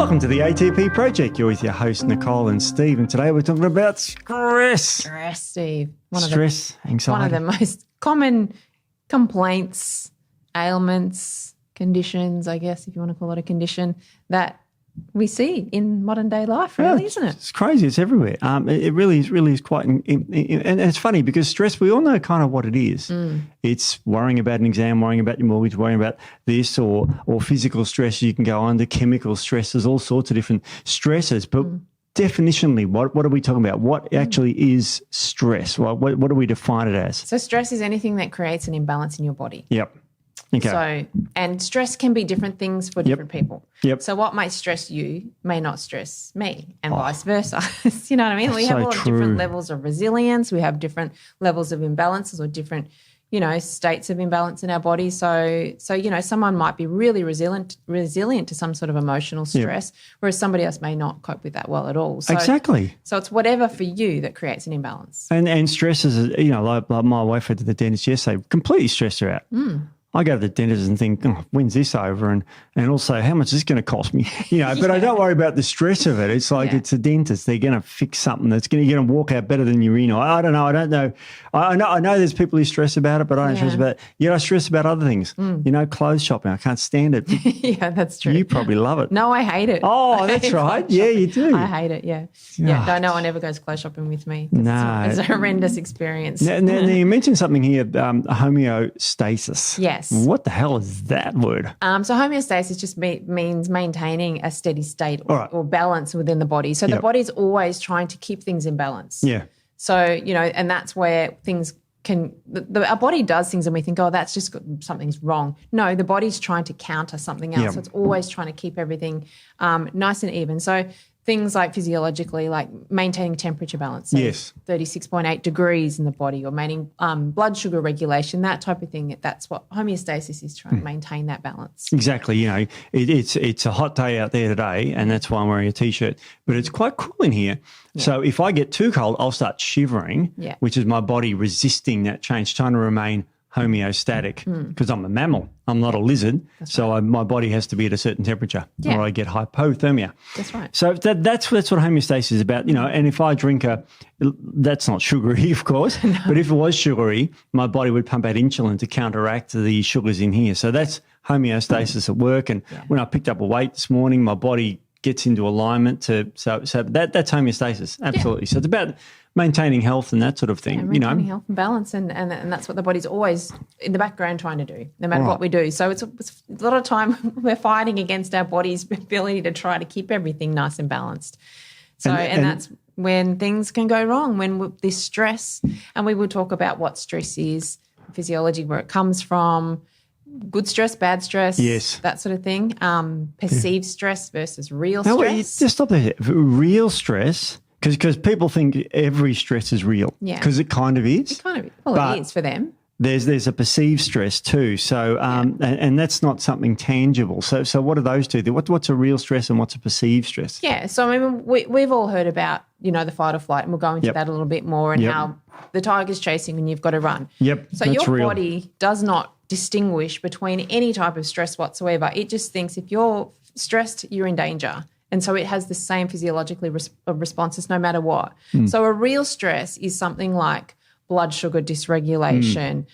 Welcome to the ATP Project. You're with your hosts, Nicole and Steve, and today we're talking about stress. Stress, Steve. Anxiety. One of the most common complaints, ailments, conditions, I guess, if you want to call it a condition, that we see in modern day life, really, isn't it? It's crazy. It's everywhere. It really is quite, and it's funny because stress, we all know kind of what it is. It's worrying about an exam, worrying about your mortgage, worrying about this, or physical stress you can go under, chemical stresses, all sorts of different stresses. But definitionally, what are we talking about? What actually is stress? What do we define it as? So stress is anything that creates an imbalance in your body. Yep. Okay. So, and stress can be different things for different people. Yep. So what might stress you may not stress me, and vice versa. You know what I mean? We have so all true. different levels of resilience. We have different levels of imbalances or different, states of imbalance in our body. So someone might be really resilient to some sort of emotional stress, whereas somebody else may not cope with that well at all. So, Exactly. So it's whatever for you that creates an imbalance. And stress is, like my wife went to the dentist yesterday, completely stressed her out. I go to the dentist and think, when's this over? And also, how much is this going to cost me? But I don't worry about the stress of it. It's like it's a dentist. They're going to fix something that's going to walk out better than you're in. I don't know. I know there's people who stress about it, but I don't stress about it. Yet I stress about other things. Clothes shopping. I can't stand it. Yeah, that's true. You probably love it. No, I hate it. Oh, that's right. Yeah, you do. I hate it, yeah. Yeah, no one ever goes clothes shopping with me. No. It's a horrendous experience. Now, you mentioned something here, homeostasis. Yes. What the hell is that word? So homeostasis just means maintaining a steady state or balance within the body. So the body's always trying to keep things in balance. Yeah. So, and that's where things can our body does things and we think, that's just something's wrong. No, the body's trying to counter something else. So it's always trying to keep everything nice and even. So things like physiologically, like maintaining temperature balance, so 36.8 degrees in the body, or maintaining blood sugar regulation, that type of thing. That's what homeostasis is, trying to maintain that balance. Exactly. It's a hot day out there today, and that's why I'm wearing a T-shirt. But it's quite cool in here. Yeah. So if I get too cold, I'll start shivering, which is my body resisting that change, trying to remain homeostatic, because I'm a mammal. I'm not a lizard. My body has to be at a certain temperature or I get hypothermia. That's right. So that's what homeostasis is about, and if I drink that's not sugary, of course, but if it was sugary, my body would pump out insulin to counteract the sugars in here. So that's homeostasis at work. And when I picked up a weight this morning, my body gets into alignment so that's homeostasis. Absolutely. So it's about maintaining health and that sort of thing, maintaining health and balance, and that's what the body's always in the background trying to do, no matter what we do. So it's a lot of time we're fighting against our body's ability to try to keep everything nice and balanced. So and that's when things can go wrong, when this stress, and we will talk about what stress is, physiology, where it comes from, good stress, bad stress, that sort of thing, perceived stress versus real stress. Wait, just stop there. Real stress. Because people think every stress is real. Yeah. Because it kind of is. It kind of is. Well, it is for them. There's a perceived stress too. So and that's not something tangible. So what are those two? What's a real stress and what's a perceived stress? Yeah. So I mean, we've all heard about the fight or flight, and we'll go into that a little bit more, and how the tiger's chasing and you've got to run. Yep. So your body does not distinguish between any type of stress whatsoever. It just thinks if you're stressed, you're in danger. And so it has the same physiologically responses no matter what. So a real stress is something like blood sugar dysregulation,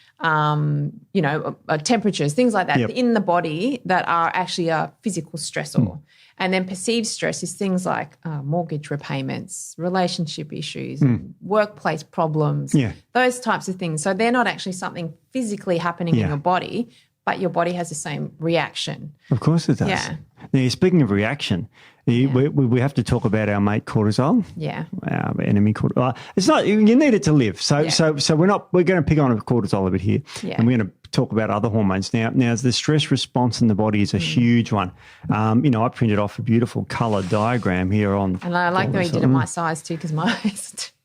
temperatures, things like that in the body that are actually a physical stressor. And then perceived stress is things like mortgage repayments, relationship issues, workplace problems, those types of things. So they're not actually something physically happening in your body, but your body has the same reaction. Of course it does. Yeah. Now, speaking of reaction, we have to talk about our mate cortisol. Yeah. Our enemy cortisol. It's not, you need it to live. So we're going to pick on cortisol a bit here. Yeah. And we're going to talk about other hormones. Now the stress response in the body is a huge one. I printed off a beautiful colour diagram here on. And I like the way you did it my size too, because my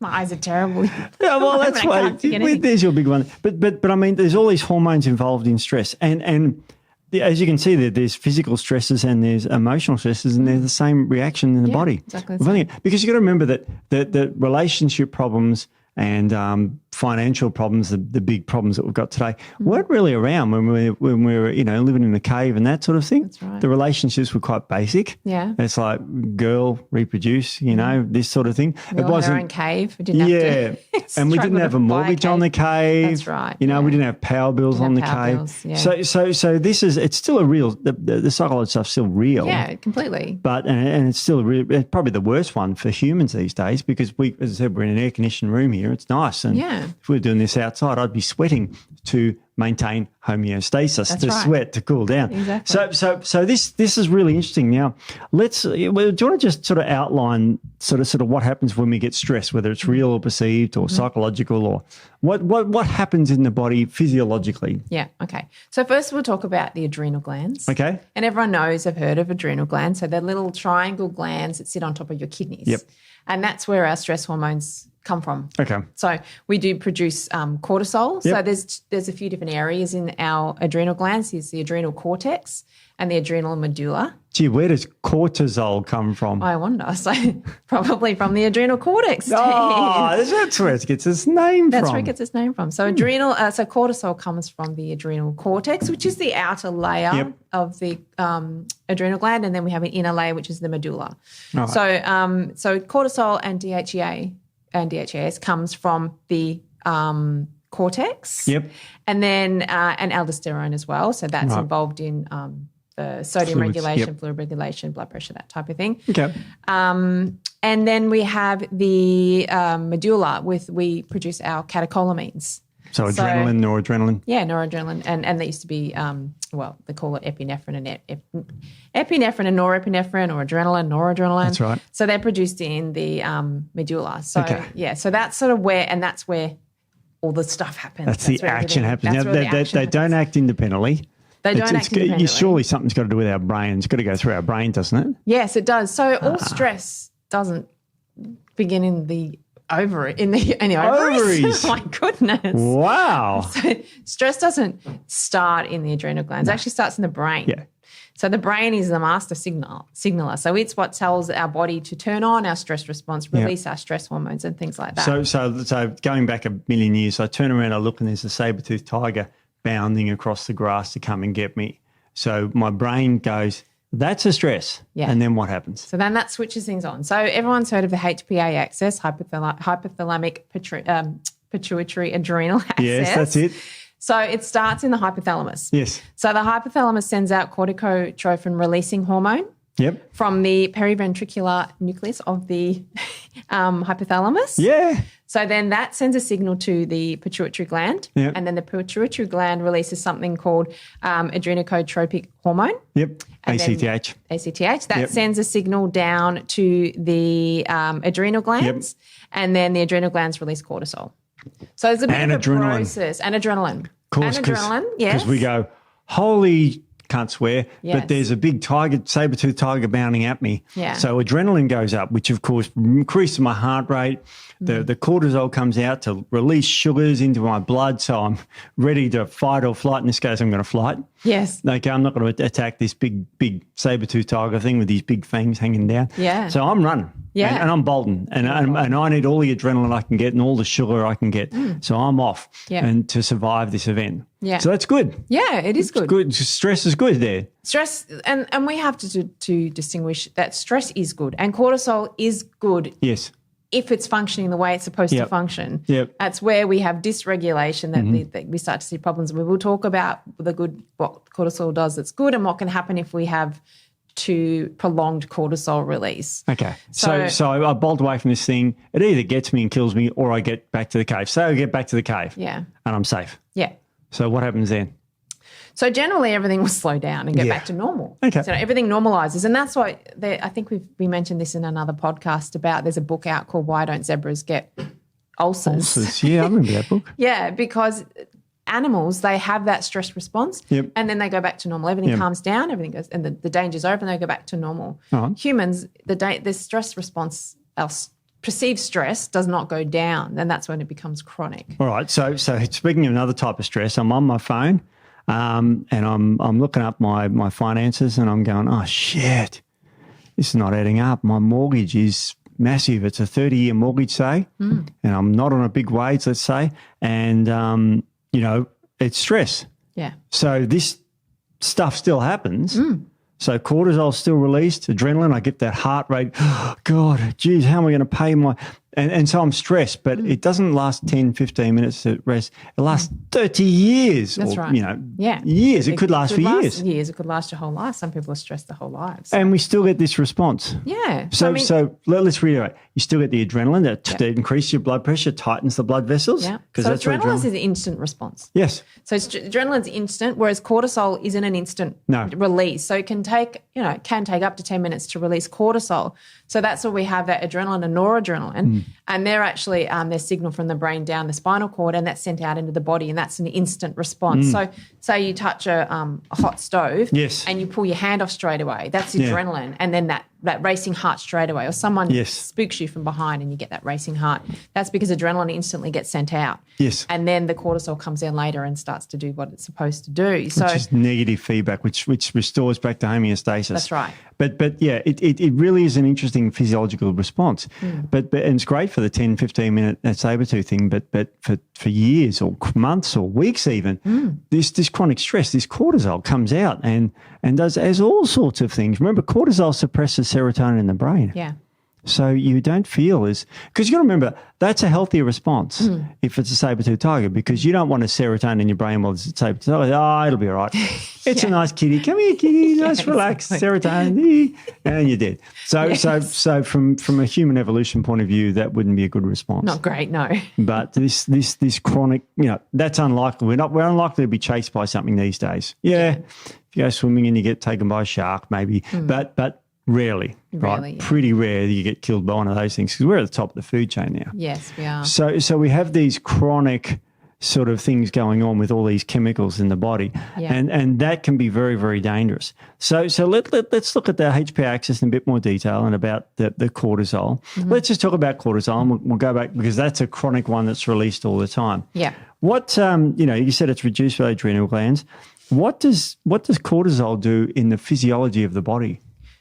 eyes are terrible. Yeah, well, that's why. There's your big one. But I mean, there's all these hormones involved in stress. And as you can see, there's physical stresses and there's emotional stresses, and they're the same reaction in the body. Exactly. Because you've got to remember that relationship problems and financial problems, the big problems that we've got today, weren't really around when we were, living in a cave and that sort of thing. That's right. The relationships were quite basic. Yeah. It's like girl, reproduce, this sort of thing. We all had our own cave. We didn't have to and we didn't have a mortgage on the cave. That's right. We didn't have power bills on the cave. Bills, yeah. So it's still a real, the psychology stuff's still real. Yeah, completely. But, and it's still it's probably the worst one for humans these days because as I said, we're in an air-conditioned room here. It's nice. And if we were doing this outside, I'd be sweating to maintain homeostasis, sweat, to cool down. Exactly. So this is really interesting. Now, do you want to just sort of outline sort of what happens when we get stressed, whether it's real or perceived or psychological, or what happens in the body physiologically? Yeah, okay. So first we'll talk about the adrenal glands. Okay. And everyone knows, I've heard of adrenal glands. So they're little triangle glands that sit on top of your kidneys. Yep. And that's where our stress hormones come from. Okay. So we do produce cortisol. Yep. So there's a few different areas in our adrenal glands. There's the adrenal cortex and the adrenal medulla. Gee, where does cortisol come from? I wonder. So probably from the adrenal cortex. Oh, that's where it gets its name from. That's where it gets its name from. So so cortisol comes from the adrenal cortex, which is the outer layer of the adrenal gland, and then we have an inner layer, which is the medulla. Right. So cortisol and DHEA and DHEAS comes from the cortex. Yep. And then and aldosterone as well. So that's involved in the sodium regulation, fluid regulation, blood pressure, that type of thing. Okay. And then we have the medulla we produce our catecholamines. So adrenaline, noradrenaline? Yeah, noradrenaline. And they used to be, they call it epinephrine and norepinephrine, or adrenaline, noradrenaline. That's right. So they're produced in the medulla. So, so that's sort of that's where all the stuff happens. That's the action happens. Now, they don't act independently. They don't act independently. Surely something's got to do with our brain. It's got to go through our brain, doesn't it? Yes, it does. So all stress doesn't begin in the ovaries. Oh my goodness. Wow. So stress doesn't start in the adrenal glands. It actually starts in the brain. Yeah. So the brain is the master signaler. So it's what tells our body to turn on our stress response, release our stress hormones and things like that. So going back a million years, I turn around, I look, and there's a saber-toothed tiger bounding across the grass to come and get me. So my brain goes, that's a stress. Yeah. And then what happens? So then that switches things on. So everyone's heard of the HPA axis, hypothalamic pituitary adrenal axis. Yes, that's it. So it starts in the hypothalamus. Yes. So the hypothalamus sends out corticotrophin releasing hormone. Yep. From the periventricular nucleus of the hypothalamus. Yeah. So then that sends a signal to the pituitary gland. Yep. And then the pituitary gland releases something called adrenocorticotropic hormone. Yep. ACTH. ACTH. That sends a signal down to the adrenal glands. Yep. And then the adrenal glands release cortisol. So there's a bit of a process. And adrenaline. Of course. And adrenaline, yes. Because we go, holy, can't swear, but there's a big saber-toothed tiger bounding at me. Yeah. So adrenaline goes up, which of course increases my heart rate. The cortisol comes out to release sugars into my blood, so I'm ready to fight or flight. In this case, I'm going to flight. Yes. Okay, I'm not going to attack this big saber-toothed tiger thing with these big fangs hanging down. Yeah. So I'm running. Yeah. And I'm bolting. And I need all the adrenaline I can get and all the sugar I can get. So I'm off and to survive this event. Yeah. So that's good. Yeah, it is good. Good. Stress is good there. Stress, and we have to distinguish that stress is good and cortisol is good. Yes. If it's functioning the way it's supposed to function. Yep. That's where we have dysregulation that we start to see problems. We will talk about what cortisol does that's good and what can happen if we have too prolonged cortisol release. Okay. So I bolt away from this thing. It either gets me and kills me or I get back to the cave. So I get back to the cave. Yeah. And I'm safe. Yeah. So what happens then? So generally everything will slow down and get back to normal. Okay. So everything normalizes. And that's why I think we mentioned this in another podcast about there's a book out called Why Don't Zebras Get Ulcers? Yeah, I remember that book. Yeah, because animals, they have that stress response and then they go back to normal. Everything calms down, everything goes, and the danger's over and they go back to normal. Humans, the stress response, our perceived stress does not go down, and that's when it becomes chronic. All right. So speaking of another type of stress, I'm on my phone and I'm looking up my finances and I'm going, oh, shit, this is not adding up. My mortgage is massive. It's a 30-year mortgage, say, and I'm not on a big wage, let's say, and, it's stress. Yeah. So this stuff still happens. So cortisol's still released, adrenaline, I get that heart rate. Oh, God, geez, how am I going to pay my... And so I'm stressed, but it doesn't last 10, 15 minutes at rest. It lasts 30 years. That's right. Years. It could last for years. It could last your whole life. Some people are stressed their whole lives. And we still get this response. Yeah. So let's reiterate. You still get the adrenaline that increases your blood pressure, tightens the blood vessels. Yeah. Because so that's adrenaline is an instant response. Yes. So adrenaline's instant, whereas cortisol isn't an instant release. So it can take up to 10 minutes to release cortisol. So that's where we have that adrenaline and noradrenaline. And they're actually they're signal from the brain down the spinal cord, and that's sent out into the body, and that's an instant response. So say you touch a hot stove and you pull your hand off straight away. That's adrenaline. And then that racing heart straight away, or someone spooks you from behind and you get that racing heart. That's because adrenaline instantly gets sent out. Yes. And then the cortisol comes in later and starts to do what it's supposed to do. Which is negative feedback, which restores back to homeostasis. That's right. But yeah, it really is an interesting physiological response. But and it's great for the 10, 15 minute saber-tooth thing, but for years or months or weeks even, this chronic stress, this cortisol comes out and does all sorts of things. Remember, cortisol suppresses serotonin in the brain. Yeah. So you don't feel because you got to remember, that's a healthier response if it's a saber-tooth tiger, because you don't want a serotonin in your brain while it's a saber-tooth tiger. Oh, it'll be all right. It's a nice kitty. Come here, kitty. Nice, relax. Exactly. Serotonin. And you're dead. So from a human evolution point of view, that wouldn't be a good response. Not great, no. But this chronic, that's unlikely. We're unlikely to be chased by something these days. Yeah. If you go swimming and you get taken by a shark, maybe. But rarely, right? Yeah. Pretty rare that you get killed by one of those things, because we're at the top of the food chain now. Yes, we are. So we have these chronic sort of things going on with all these chemicals in the body, and that can be very, very dangerous. So let's look at the HPA axis in a bit more detail and about the cortisol. Let's just talk about cortisol, and we'll go back, because that's a chronic one that's released all the time. Yeah. What you said it's reduced by adrenal glands. What does cortisol do in the physiology of the body?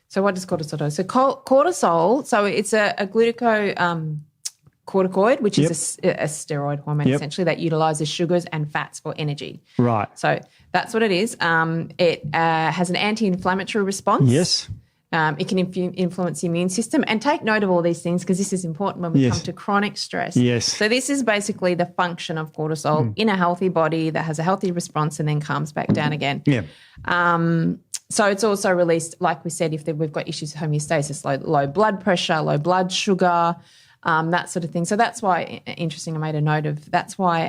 So what does cortisol do? So cortisol, so it's a glucocorticoid, which is a steroid hormone essentially that utilizes sugars and fats for energy. Right. So that's what it is. It has an anti-inflammatory response. Yes. It can influence the immune system. And take note of all these things, because this is important when we come to chronic stress. Yes. So this is basically the function of cortisol in a healthy body that has a healthy response and then calms back down again. Yeah. So it's also released, like we said, if we've got issues with homeostasis, low blood pressure, low blood sugar, that sort of thing. So that's why, interesting, I made a note of, that's why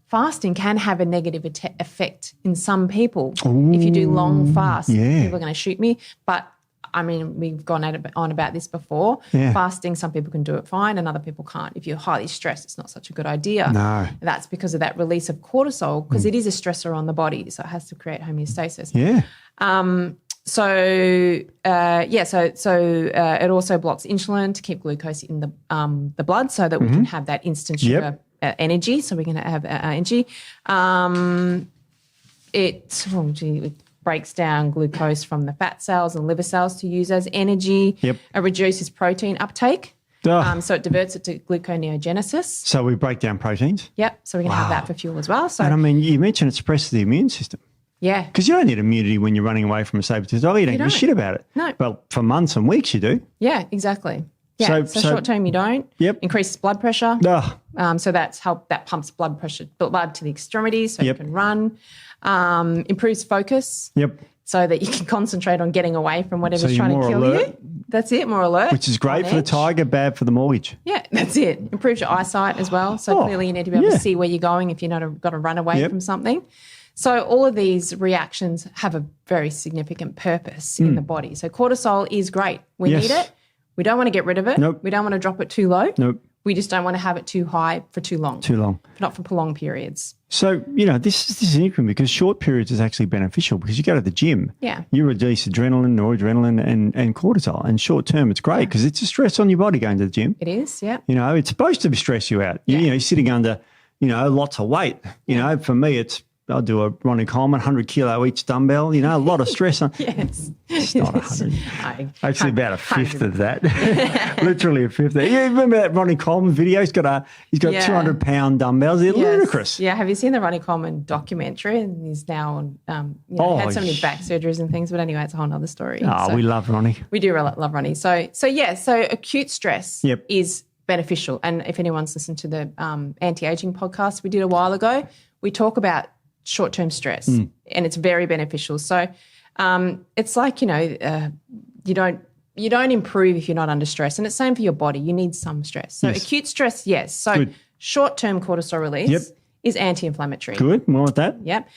fasting can have a negative effect in some people. Ooh, if you do long fasts, people are going to shoot me. But, I mean, we've gone on about this before. Yeah. Fasting, some people can do it fine and other people can't. If you're highly stressed, it's not such a good idea. No. That's because of that release of cortisol, because it is a stressor on the body, so it has to create homeostasis. Yeah. So it also blocks insulin to keep glucose in the blood, so that we can have that instant sugar energy, so we can have energy. It breaks down glucose from the fat cells and liver cells to use as energy. Yep. It reduces protein uptake. So it diverts it to gluconeogenesis. So we break down proteins? Yep. So we can have that for fuel as well. So, and I mean, you mentioned it suppresses the immune system. Yeah. Because you don't need immunity when you're running away from a saber-tooth tiger. You don't give a shit about it. No. Well, for months and weeks you do. Yeah, exactly. Yeah. So short term you don't. Yep. Increases blood pressure. So that pumps blood to the extremities so you can run. Improves focus. Yep. So that you can concentrate on getting away from whatever's trying to kill you. That's it, more alert. Which is great for the tiger, bad for the mortgage. Yeah, that's it. Improves your eyesight as well. So clearly you need to be able to see where you're going if you're not got to run away from something. So all of these reactions have a very significant purpose in the body. So cortisol is great. We need it. We don't want to get rid of it. Nope. We don't want to drop it too low. Nope. We just don't want to have it too high for too long. Not for prolonged periods. So, this is interesting, because short periods is actually beneficial, because you go to the gym. Yeah. You release adrenaline, noradrenaline and cortisol. And short term, it's great because it's a stress on your body going to the gym. It is, yeah. It's supposed to stress you out. Yeah. You're sitting under, lots of weight. For me, it's I'll do a Ronnie Coleman, 100 kilo each dumbbell, a lot of stress on. Yes. It's not 100. Actually, about a fifth of that. Literally a fifth. You remember that Ronnie Coleman video? He's got 200-pound dumbbells. They're ludicrous. Yeah. Have you seen the Ronnie Coleman documentary? And he's now on, he had so many back surgeries and things. But anyway, it's a whole other story. Oh, we love Ronnie. We do love Ronnie. So acute stress is beneficial. And if anyone's listened to the anti-aging podcast we did a while ago, we talk about short-term stress and it's very beneficial. So it's like, you don't improve if you're not under stress. And it's the same for your body. You need some stress. So acute stress, yes. So good. Short-term cortisol release is anti-inflammatory. Good. More of that. Yep.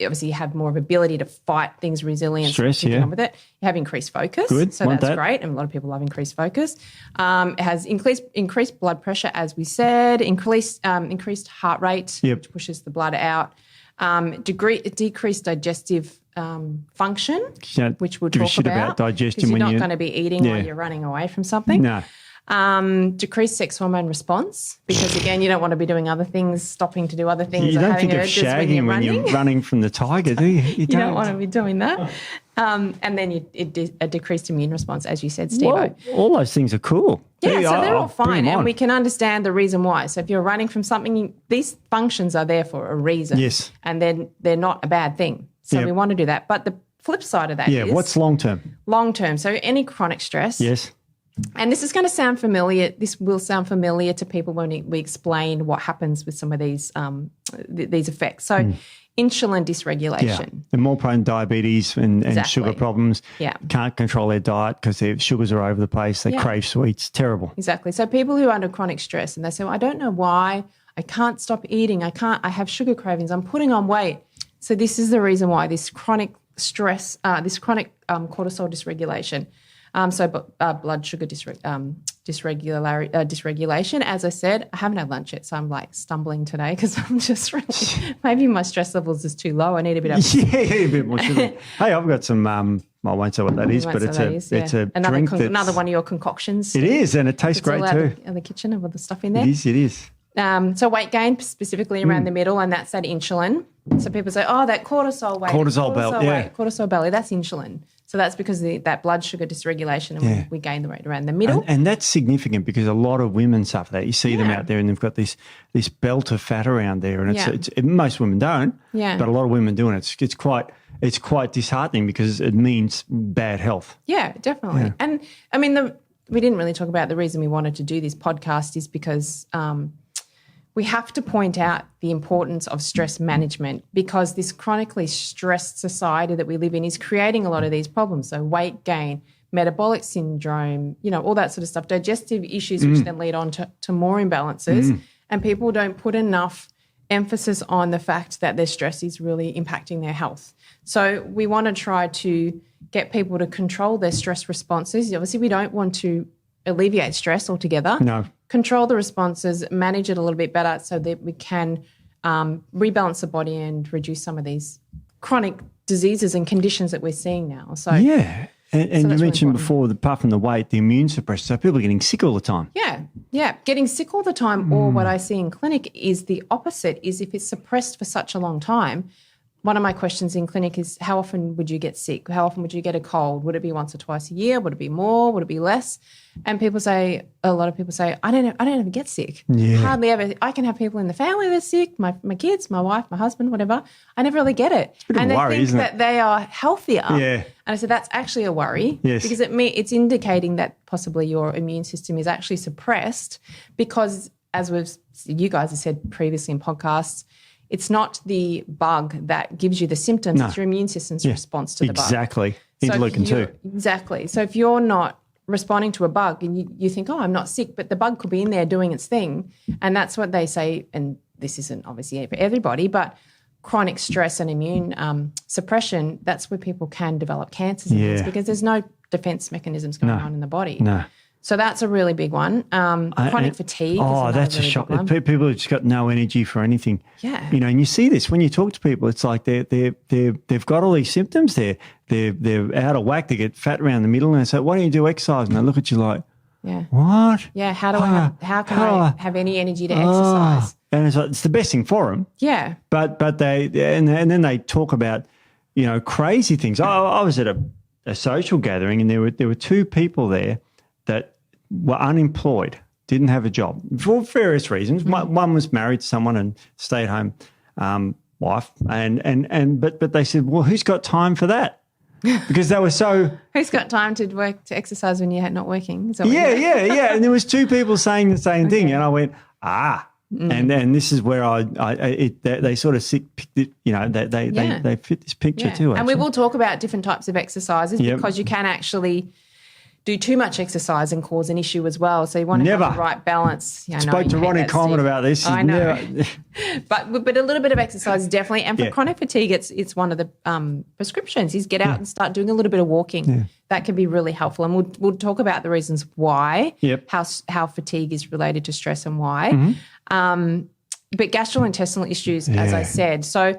Obviously, you have more of ability to fight things, resilience, stress, with it. You have increased focus. Good. So that's great. And a lot of people love increased focus. It has increased blood pressure, as we said, increased heart rate, which pushes the blood out, decreased digestive function, which we'll talk about digestion. Because you're not going to be eating while you're running away from something. No. Decreased sex hormone response because, again, you don't want to be doing other things, stopping to do other things. You or don't having think of shagging when you're running from the tiger, do you? You don't want to be doing that. And then a decreased immune response, as you said, Steve. Well, all those things are cool. Yeah, so they're all fine, and we can understand the reason why. So if you're running from something, these functions are there for a reason. Yes. And then they're not a bad thing. So we want to do that. But the flip side of that is... what's long-term? Long-term. So any chronic stress... Yes. And this is going to sound familiar. This will sound familiar to people when we explain what happens with some of these effects. So, insulin dysregulation. They're more prone to diabetes and sugar problems. Yeah, can't control their diet because their sugars are over the place. They crave sweets. Terrible. Exactly. So people who are under chronic stress and they say, well, I don't know why I can't stop eating. I have sugar cravings. I'm putting on weight. So this is the reason why this chronic stress, cortisol dysregulation. Blood sugar dysregulation. As I said, I haven't had lunch yet, so I'm like stumbling today because I'm just really maybe my stress levels is too low. I need a bit of a bit more sugar. Hey, I've got some. I won't say what that is, but it's a drink. Another one of your concoctions. It is, and it tastes great too. In the kitchen with the stuff in there. It is. So weight gain specifically around the middle, and that's that insulin. So people say, oh, that cortisol weight. Cortisol belly, that's insulin. So that's because that blood sugar dysregulation and we gain the weight around the middle. And that's significant because a lot of women suffer that. You see them out there and they've got this belt of fat around there, and it's most women don't, but a lot of women do, and it's quite disheartening because it means bad health. Yeah, definitely. Yeah. And I mean, we didn't really talk about the reason we wanted to do this podcast is because we have to point out the importance of stress management because this chronically stressed society that we live in is creating a lot of these problems. So weight gain, metabolic syndrome, all that sort of stuff, digestive issues, which then lead on to more imbalances. And people don't put enough emphasis on the fact that their stress is really impacting their health. So we want to try to get people to control their stress responses. Obviously, we don't want to alleviate stress altogether. No. Control the responses, manage it a little bit better so that we can rebalance the body and reduce some of these chronic diseases and conditions that we're seeing now. So yeah. And you mentioned before, apart from the weight, the immune suppression. So people are getting sick all the time. Yeah. Getting sick all the time, or what I see in clinic is the opposite, is if it's suppressed for such a long time. One of my questions in clinic is how often would you get sick? How often would you get a cold? Would it be once or twice a year? Would it be more? Would it be less? And a lot of people say, I don't ever get sick. Yeah. Hardly ever. I can have people in the family that are sick, my kids, my wife, my husband, whatever. I never really get it. It's a bit of a worry, isn't it? That they are healthier. Yeah. And I said, that's actually a worry. Yes. Because it's indicating that possibly your immune system is actually suppressed because, as you guys have said previously in podcasts, it's not the bug that gives you the symptoms. No. It's your immune system's response to the bug. Exactly. Interleukin 2. Exactly. So if you're not responding to a bug and you think, oh, I'm not sick, but the bug could be in there doing its thing, and that's what they say, and this isn't obviously for everybody, but chronic stress and immune suppression, that's where people can develop cancers and things because there's no defense mechanisms going on in the body. No. So that's a really big one. Chronic fatigue. Oh, that's a shock. People have just got no energy for anything. Yeah. And you see this when you talk to people. It's like they've got all these symptoms. They're out of whack. They get fat around the middle, and they say, "Why don't you do exercise?" And they look at you like, "What? Yeah. How can I have any energy to exercise?" And it's the best thing for them. Yeah. But they and then they talk about, crazy things. I was at a social gathering, and there were two people there that were unemployed, didn't have a job for various reasons. One was married to someone and stay-at-home wife, but they said, well, who's got time for that? Because they were so. Who's got time to exercise when you're not working? Yeah. And there was two people saying the same thing, and I went, And this is where they sort of they fit this picture too. Actually. And we will talk about different types of exercises because you can actually do too much exercise and cause an issue as well. So you want to have the right balance. Spoke to Ronnie Coleman about this. I know. but a little bit of exercise definitely. And for chronic fatigue, it's one of the prescriptions is get out and start doing a little bit of walking. Yeah. That can be really helpful. And we'll talk about the reasons why, how fatigue is related to stress and why. Mm-hmm. But gastrointestinal issues, as I said. So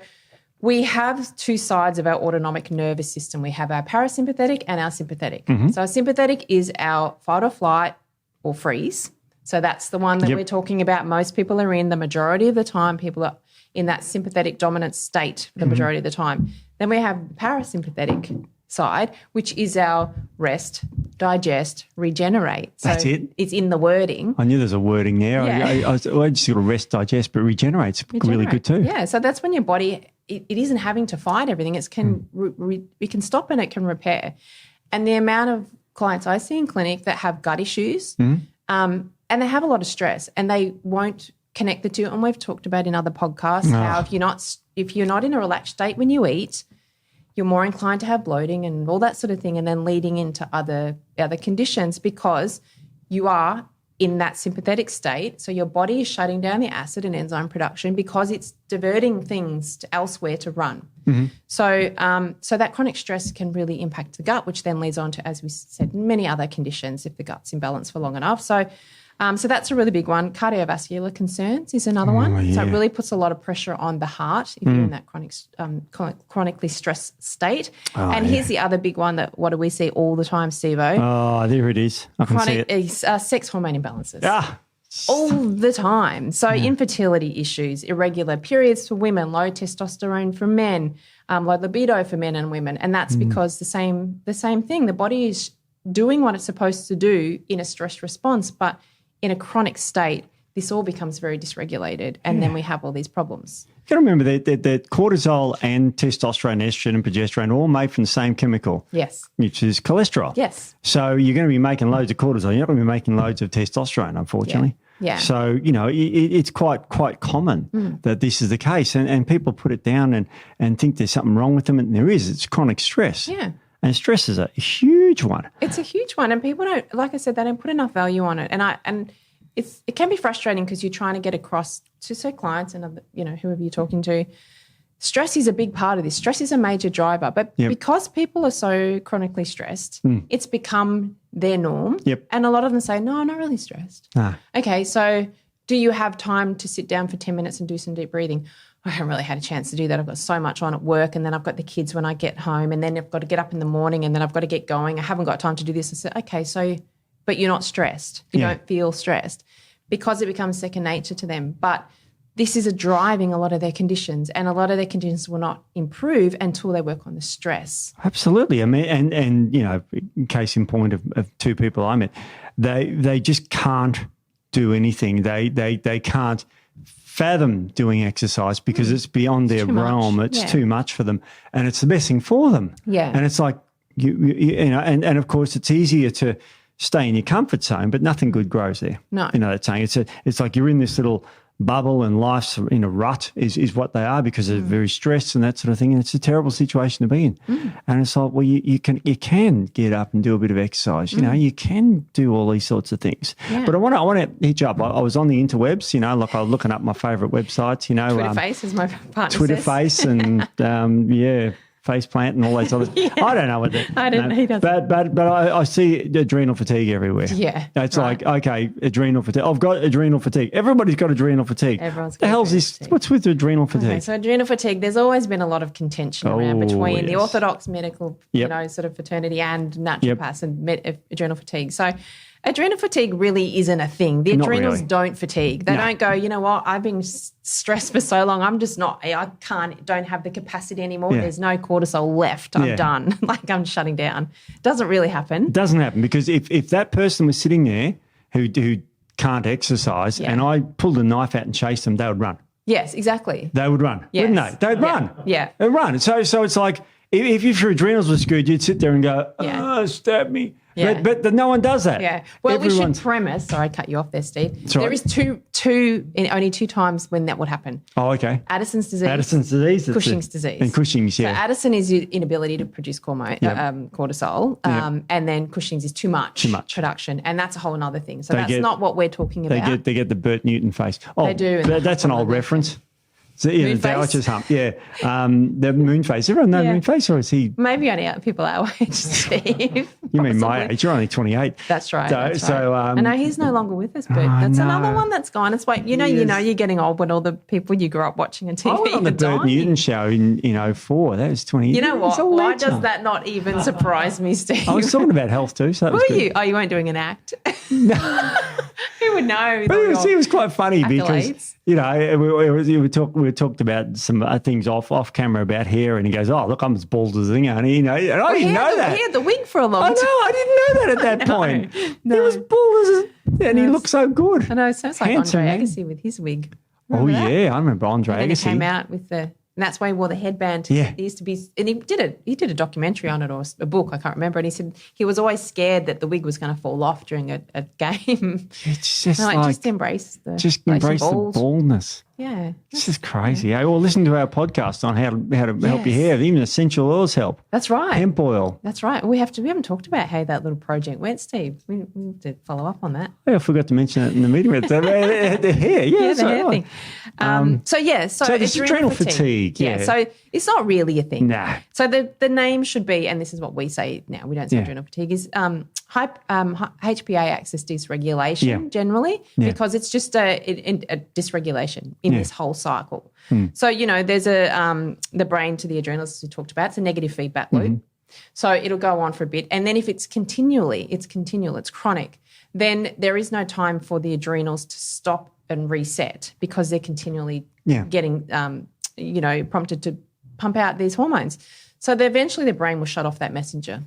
we have two sides of our autonomic nervous system. We have our parasympathetic and our sympathetic. Mm-hmm. So our sympathetic is our fight or flight or freeze. So that's the one that we're talking about. Most people are in. The majority of the time, people are in that sympathetic dominant state for the majority of the time. Then we have the parasympathetic side, which is our rest, digest, regenerate. So that's it. It's in the wording. I knew there's a wording there. Yeah. I just got to rest, digest, but regenerate's really good too. Yeah, so that's when your body it isn't having to fight everything. It can we can stop and it can repair. And the amount of clients I see in clinic that have gut issues, and they have a lot of stress, and they won't connect the two. And we've talked about in other podcasts how if you're not in a relaxed state when you eat, you're more inclined to have bloating and all that sort of thing, and then leading into other conditions because you are in that sympathetic state. So your body is shutting down the acid and enzyme production because it's diverting things to elsewhere to run. Mm-hmm. So that chronic stress can really impact the gut, which then leads on to, as we said, many other conditions if the gut's imbalanced for long enough. So that's a really big one. Cardiovascular concerns is another one. Yeah. So it really puts a lot of pressure on the heart if you're in that chronically stressed state. Here's the other big one what do we see all the time, Steve-O? Oh, there it is. I can see it. Sex hormone imbalances. All the time. So infertility issues, irregular periods for women, low testosterone for men, low libido for men and women. And that's because the same thing. The body is doing what it's supposed to do in a stress response, but in a chronic state, this all becomes very dysregulated, and then we have all these problems. You got to remember that cortisol and testosterone, estrogen and progesterone are all made from the same chemical. Yes. Which is cholesterol. Yes. So you're going to be making loads of cortisol. You're not going to be making loads of testosterone, unfortunately. Yeah. So, it's quite common that this is the case, and people put it down and think there's something wrong with them, and there is. It's chronic stress. Yeah. And stress is a huge one. It's a huge one, and people don't, like I said, they don't put enough value on it. And it can be frustrating because you're trying to get across to clients and other, whoever you're talking to. Stress is a big part of this. Stress is a major driver, but because people are so chronically stressed, it's become their norm. Yep. And a lot of them say, "No, I'm not really stressed." Okay, so do you have time to sit down for 10 minutes and do some deep breathing? I haven't really had a chance to do that. I've got so much on at work, and then I've got the kids when I get home, and then I've got to get up in the morning, and then I've got to get going. I haven't got time to do this. I said, okay, so, but you're not stressed. You don't feel stressed because it becomes second nature to them. But this is driving a lot of their conditions, and a lot of their conditions will not improve until they work on the stress. Absolutely. I mean, and case in point of two people I met, they just can't do anything. They can't fathom doing exercise because it's beyond their realm. It's too much for them, and it's the best thing for them. Yeah. And it's like and of course it's easier to stay in your comfort zone, but nothing good grows there. No. That saying. It's like you're in this little bubble and life's in a rut is what they are because they're very stressed and that sort of thing. And it's a terrible situation to be in. And it's like, well, you can get up and do a bit of exercise. You can do all these sorts of things. Yeah. But I want to hit you up. I was on the interwebs, like I was looking up my favourite websites, Twitter Face is my partner Twitter says. Face and face plant and all those other I don't know what that. I don't know. He doesn't. But I see adrenal fatigue everywhere. Yeah. It's like, okay, adrenal fatigue. I've got adrenal fatigue. Everybody's got adrenal fatigue. Everyone's got the hell's this? fatigue. What's with adrenal fatigue? Okay, so adrenal fatigue, there's always been a lot of contention around between the orthodox medical, sort of fraternity and naturopaths and adrenal fatigue. So Adrenal fatigue really isn't a thing. The Not adrenals really. don't fatigue. They don't go, you know what, I've been stressed for so long. I'm just not, don't have the capacity anymore. Yeah. There's no cortisol left. I'm done. Like I'm shutting down. Doesn't really happen. It doesn't happen because if that person was sitting there who can't exercise and I pulled a knife out and chased them, they would run. Yes, exactly. They would run, Yes. wouldn't they? They'd run. Yeah. They'd run. So it's like if your adrenals were screwed, you'd sit there and go, Yeah. stab me. Yeah. But no one does that. Yeah. Well, we Everyone's- should premise. Sorry, I cut you off there, Steve. That's all There right. is only two times when that would happen. Oh, okay. Addison's disease. Addison's disease. that's Cushing's it. disease. And Cushing's, So yeah. Addison is your inability to produce cortisol, and then Cushing's is too much production, and that's a whole other thing. So that's not what we're talking about. They get the Bert Newton face. Oh, They do, and that's an old reference. So, yeah, Moon the face? Dowitcher's hump. Yeah. The moon face. Everyone know moon face, or is he? Maybe only people our age, Steve. You mean my Possibly. age? You're only 28. That's right. So, that's right. so I know he's no longer with us, but that's no. another one that's gone. It's like you're getting old when all the people you grew up watching on TV I went on the are dying. Bert Newton show in 04. That was 20 years. You know He's a what? Why legend. does that not even surprise me, Steve? I was talking about health too, so that was Were good. you? Oh, you weren't doing an act. Who would know? But it was quite funny accolades. because, you know, we talked about some things off camera about hair, and he goes, "Oh, look, I'm as bald as a thing," and and I didn't know that. He had the wig for a long I time. know, I didn't know that at that point. He was bald as and he looked so good. I know, it sounds like Handsome, Andre man. Agassi with his wig. Oh, Remember that? yeah, I remember Andre And then he Agassi. came out with and that's why he wore the headband. Yeah. He used to be, and he did a documentary on it or a book, I can't remember. And he said he was always scared that the wig was going to fall off during a game. It's just And like, just embrace the embrace the bald. baldness. Yeah. It's just crazy. Yeah. Or listen to our podcast on how to help your hair. Even essential oils help. That's right. Hemp oil. That's right. We haven't talked about how that little project went, Steve. We need to follow up on that. I forgot to mention it in the meeting. But the hair. Yeah, that's the hair right. thing. So this adrenal fatigue. Yeah. So it's not really a thing. Nah. So the name should be, and this is what we say now, we don't say adrenal fatigue, is HPA axis dysregulation generally, because it's just a dysregulation in this whole cycle. So, you know, there's the brain to the adrenals, as we talked about, it's a negative feedback loop. So it'll go on for a bit. And then if it's continual, it's chronic, then there is no time for the adrenals to stop and reset because they're continually getting, prompted to pump out these hormones. So eventually the brain will shut off that messenger.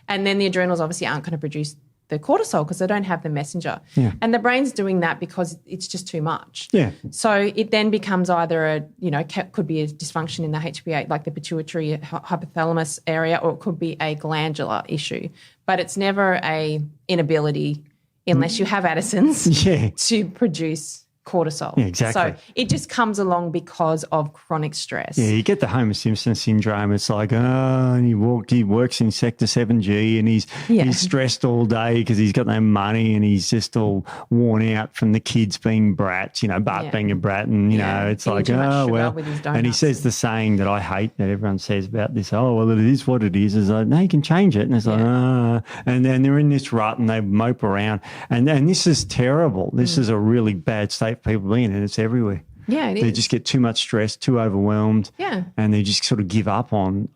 And then the adrenals obviously aren't going to produce the cortisol because they don't have the messenger. Yeah. And the brain's doing that because it's just too much. Yeah. So it then becomes either could be a dysfunction in the HPA, like the pituitary hypothalamus area, or it could be a glandular issue. But it's never a inability, unless you have Addison's, to produce cortisol. Yeah, exactly. So it just comes along because of chronic stress. Yeah, you get the Homer Simpson syndrome. It's like, and he works in Sector 7G and he's stressed all day because he's got no money and he's just all worn out from the kids being brats, Bart being a brat. And, it's like, And he says the saying that I hate that everyone says about this, it is what it is. It's like, no, you can change it. And it's like, and then they're in this rut and they mope around. And this is terrible. This is a really bad state for people being in, and it's everywhere. Yeah, it is. They just get too much stress, too overwhelmed, and they just sort of give up on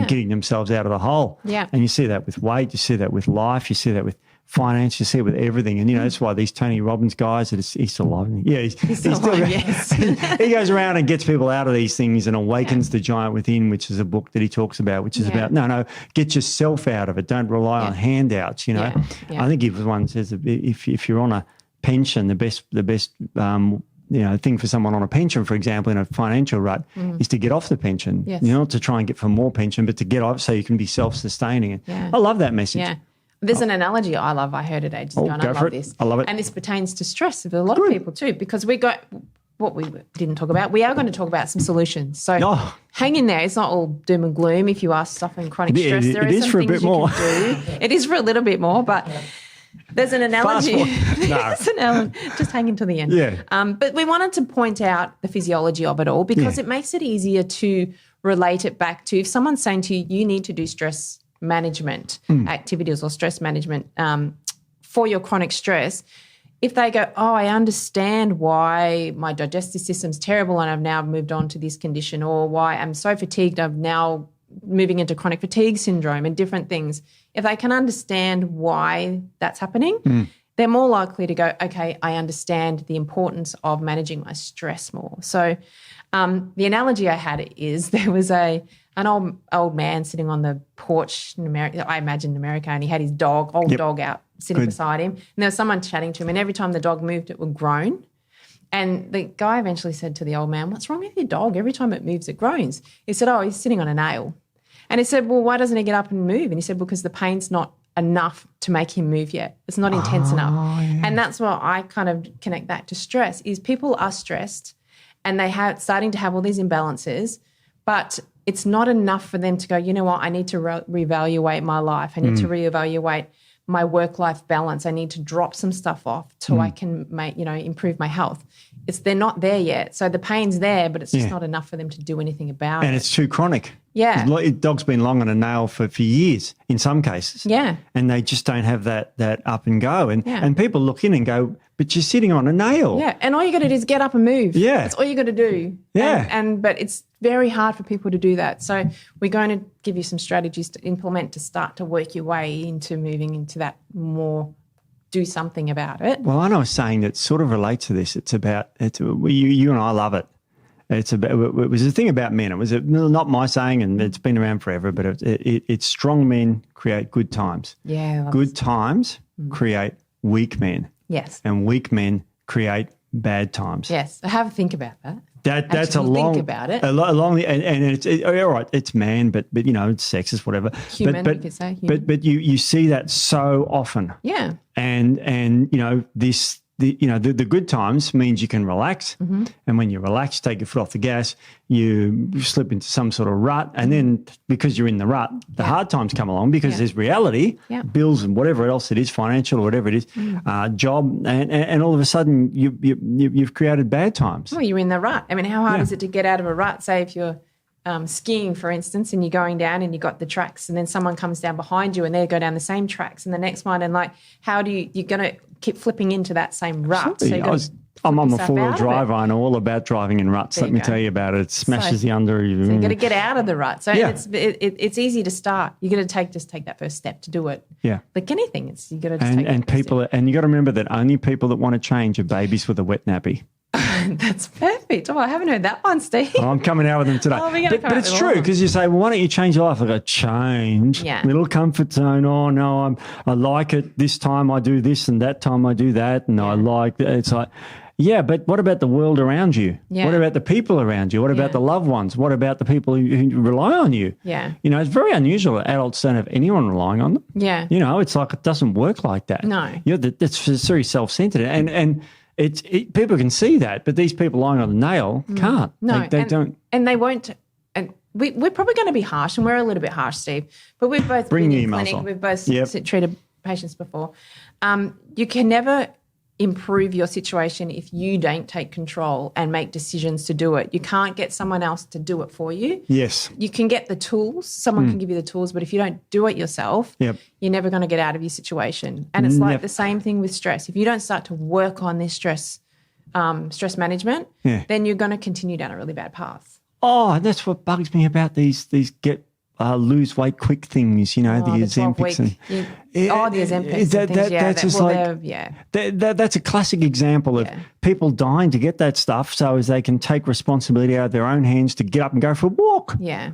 getting themselves out of the hole. Yeah. And you see that with weight, you see that with life, you see that with finance, you see it with everything. And, that's why these Tony Robbins guys, he's still alive. Yeah, he's still alive, yes. He goes around and gets people out of these things and awakens the giant within, which is a book that he talks about, which is about, get yourself out of it. Don't rely on handouts, I think if one says if you're on a pension, the best thing for someone on a pension, for example, in a financial rut, is to get off the pension. Yes. Not to try and get for more pension, but to get off so you can be self-sustaining. I love that message. Yeah. There's an analogy I love. I heard it ages ago, and I love this. I love it. And this pertains to stress for a lot of people too, because we got what we didn't talk about. We are going to talk about some solutions. So hang in there. It's not all doom and gloom. If you are suffering chronic stress, there are some things you can do. It is for a little bit more, but there's an analogy. Just hang until the end. Yeah. But we wanted to point out the physiology of it all because it makes it easier to relate it back to if someone's saying to you, you need to do stress management activities or stress management for your chronic stress. If they go, I understand why my digestive system's terrible and I've now moved on to this condition, or why I'm so fatigued I've now moving into chronic fatigue syndrome and different things, if they can understand why that's happening, they're more likely to go, okay, I understand the importance of managing my stress more. So the analogy I had is there was an old man sitting on the porch in America, I imagine in America, and he had his dog out sitting beside him. And there was someone chatting to him, and every time the dog moved, it would groan. And the guy eventually said to the old man, what's wrong with your dog? Every time it moves, it groans. He said, oh, he's sitting on a nail. And he said, well, why doesn't he get up and move? And he said, because the pain's not enough to make him move yet. It's not intense enough. Yeah. And that's why I kind of connect that to stress, is people are stressed and they have starting to have all these imbalances, but it's not enough for them to go, you know what, I need to reevaluate my life. I need to reevaluate my work-life balance. I need to drop some stuff off so I can improve my health. They're not there yet. So the pain's there, but it's just not enough for them to do anything about it. And it's too chronic. Yeah. The dog's been long on a nail for years in some cases. Yeah. And they just don't have that up and go. And people look in and go, but you're sitting on a nail. Yeah. And all you got to do is get up and move. Yeah. That's all you got to do. Yeah. But it's very hard for people to do that. So we're going to give you some strategies to implement to start to work your way into moving into that more, do something about it. Well, I know I was saying that sort of relates to this. You and I love it. It was a thing about men. It was not my saying, and it's been around forever, but it's strong men create good times. Yeah. Good times create weak men. Yes. And weak men create bad times. Yes. Have a think about that. That's a long think about it. And it's all right. It's man, but it's sexist, whatever. Human, you could say. Human. But you see that so often. Yeah. And the good times means you can relax, and when you relax, take your foot off the gas, you slip into some sort of rut, and then because you're in the rut, the hard times come along because there's reality, bills and whatever else it is, financial or whatever it is, job, and all of a sudden you've created bad times. Well, you're in the rut. I mean, how hard is it to get out of a rut? Say if you're skiing, for instance, and you're going down and you got the tracks, and then someone comes down behind you and they go down the same tracks and the next one, and how do you're going to keep flipping into that same rut? So I'm a four-wheel driver. I know all about driving in ruts. Let me tell you about it. It smashes the under. So you've got to get out of the rut. So it's easy to start. You've got to just take that first step to do it. Yeah. Like anything, you got to just take that first step. And you got to remember that only people that want to change are babies with a wet nappy. That's perfect. Oh, I haven't heard that one, Steve. Oh, I'm coming out with them today. But it's true, because you say, well, why don't you change your life? I go, change. Yeah. Little comfort zone. Oh, no, I like it. This time I do this and that time I do that. And I like that. It's like, yeah, but what about the world around you? Yeah. What about the people around you? What about the loved ones? What about the people who rely on you? Yeah. It's very unusual that adults don't have anyone relying on them. Yeah. It's like it doesn't work like that. No. That's very self-centered. And people can see that, but these people lying on the nail can't. No, they don't. And they won't. And we're probably going to be harsh, and we're a little bit harsh, Steve, but we've both been in clinic. On. We've both treated patients before. You can never improve your situation if you don't take control and make decisions to do it. You can't get someone else to do it for you. Yes. You can get the tools. Someone can give you the tools, but if you don't do it yourself, you're never going to get out of your situation. And it's like the same thing with stress. If you don't start to work on this stress management, then you're going to continue down a really bad path. Oh, and that's what bugs me about these lose weight quick things, the Ozempics. The Ozempics and things. That's a classic example of people dying to get that stuff so as they can take responsibility out of their own hands to get up and go for a walk. Yeah.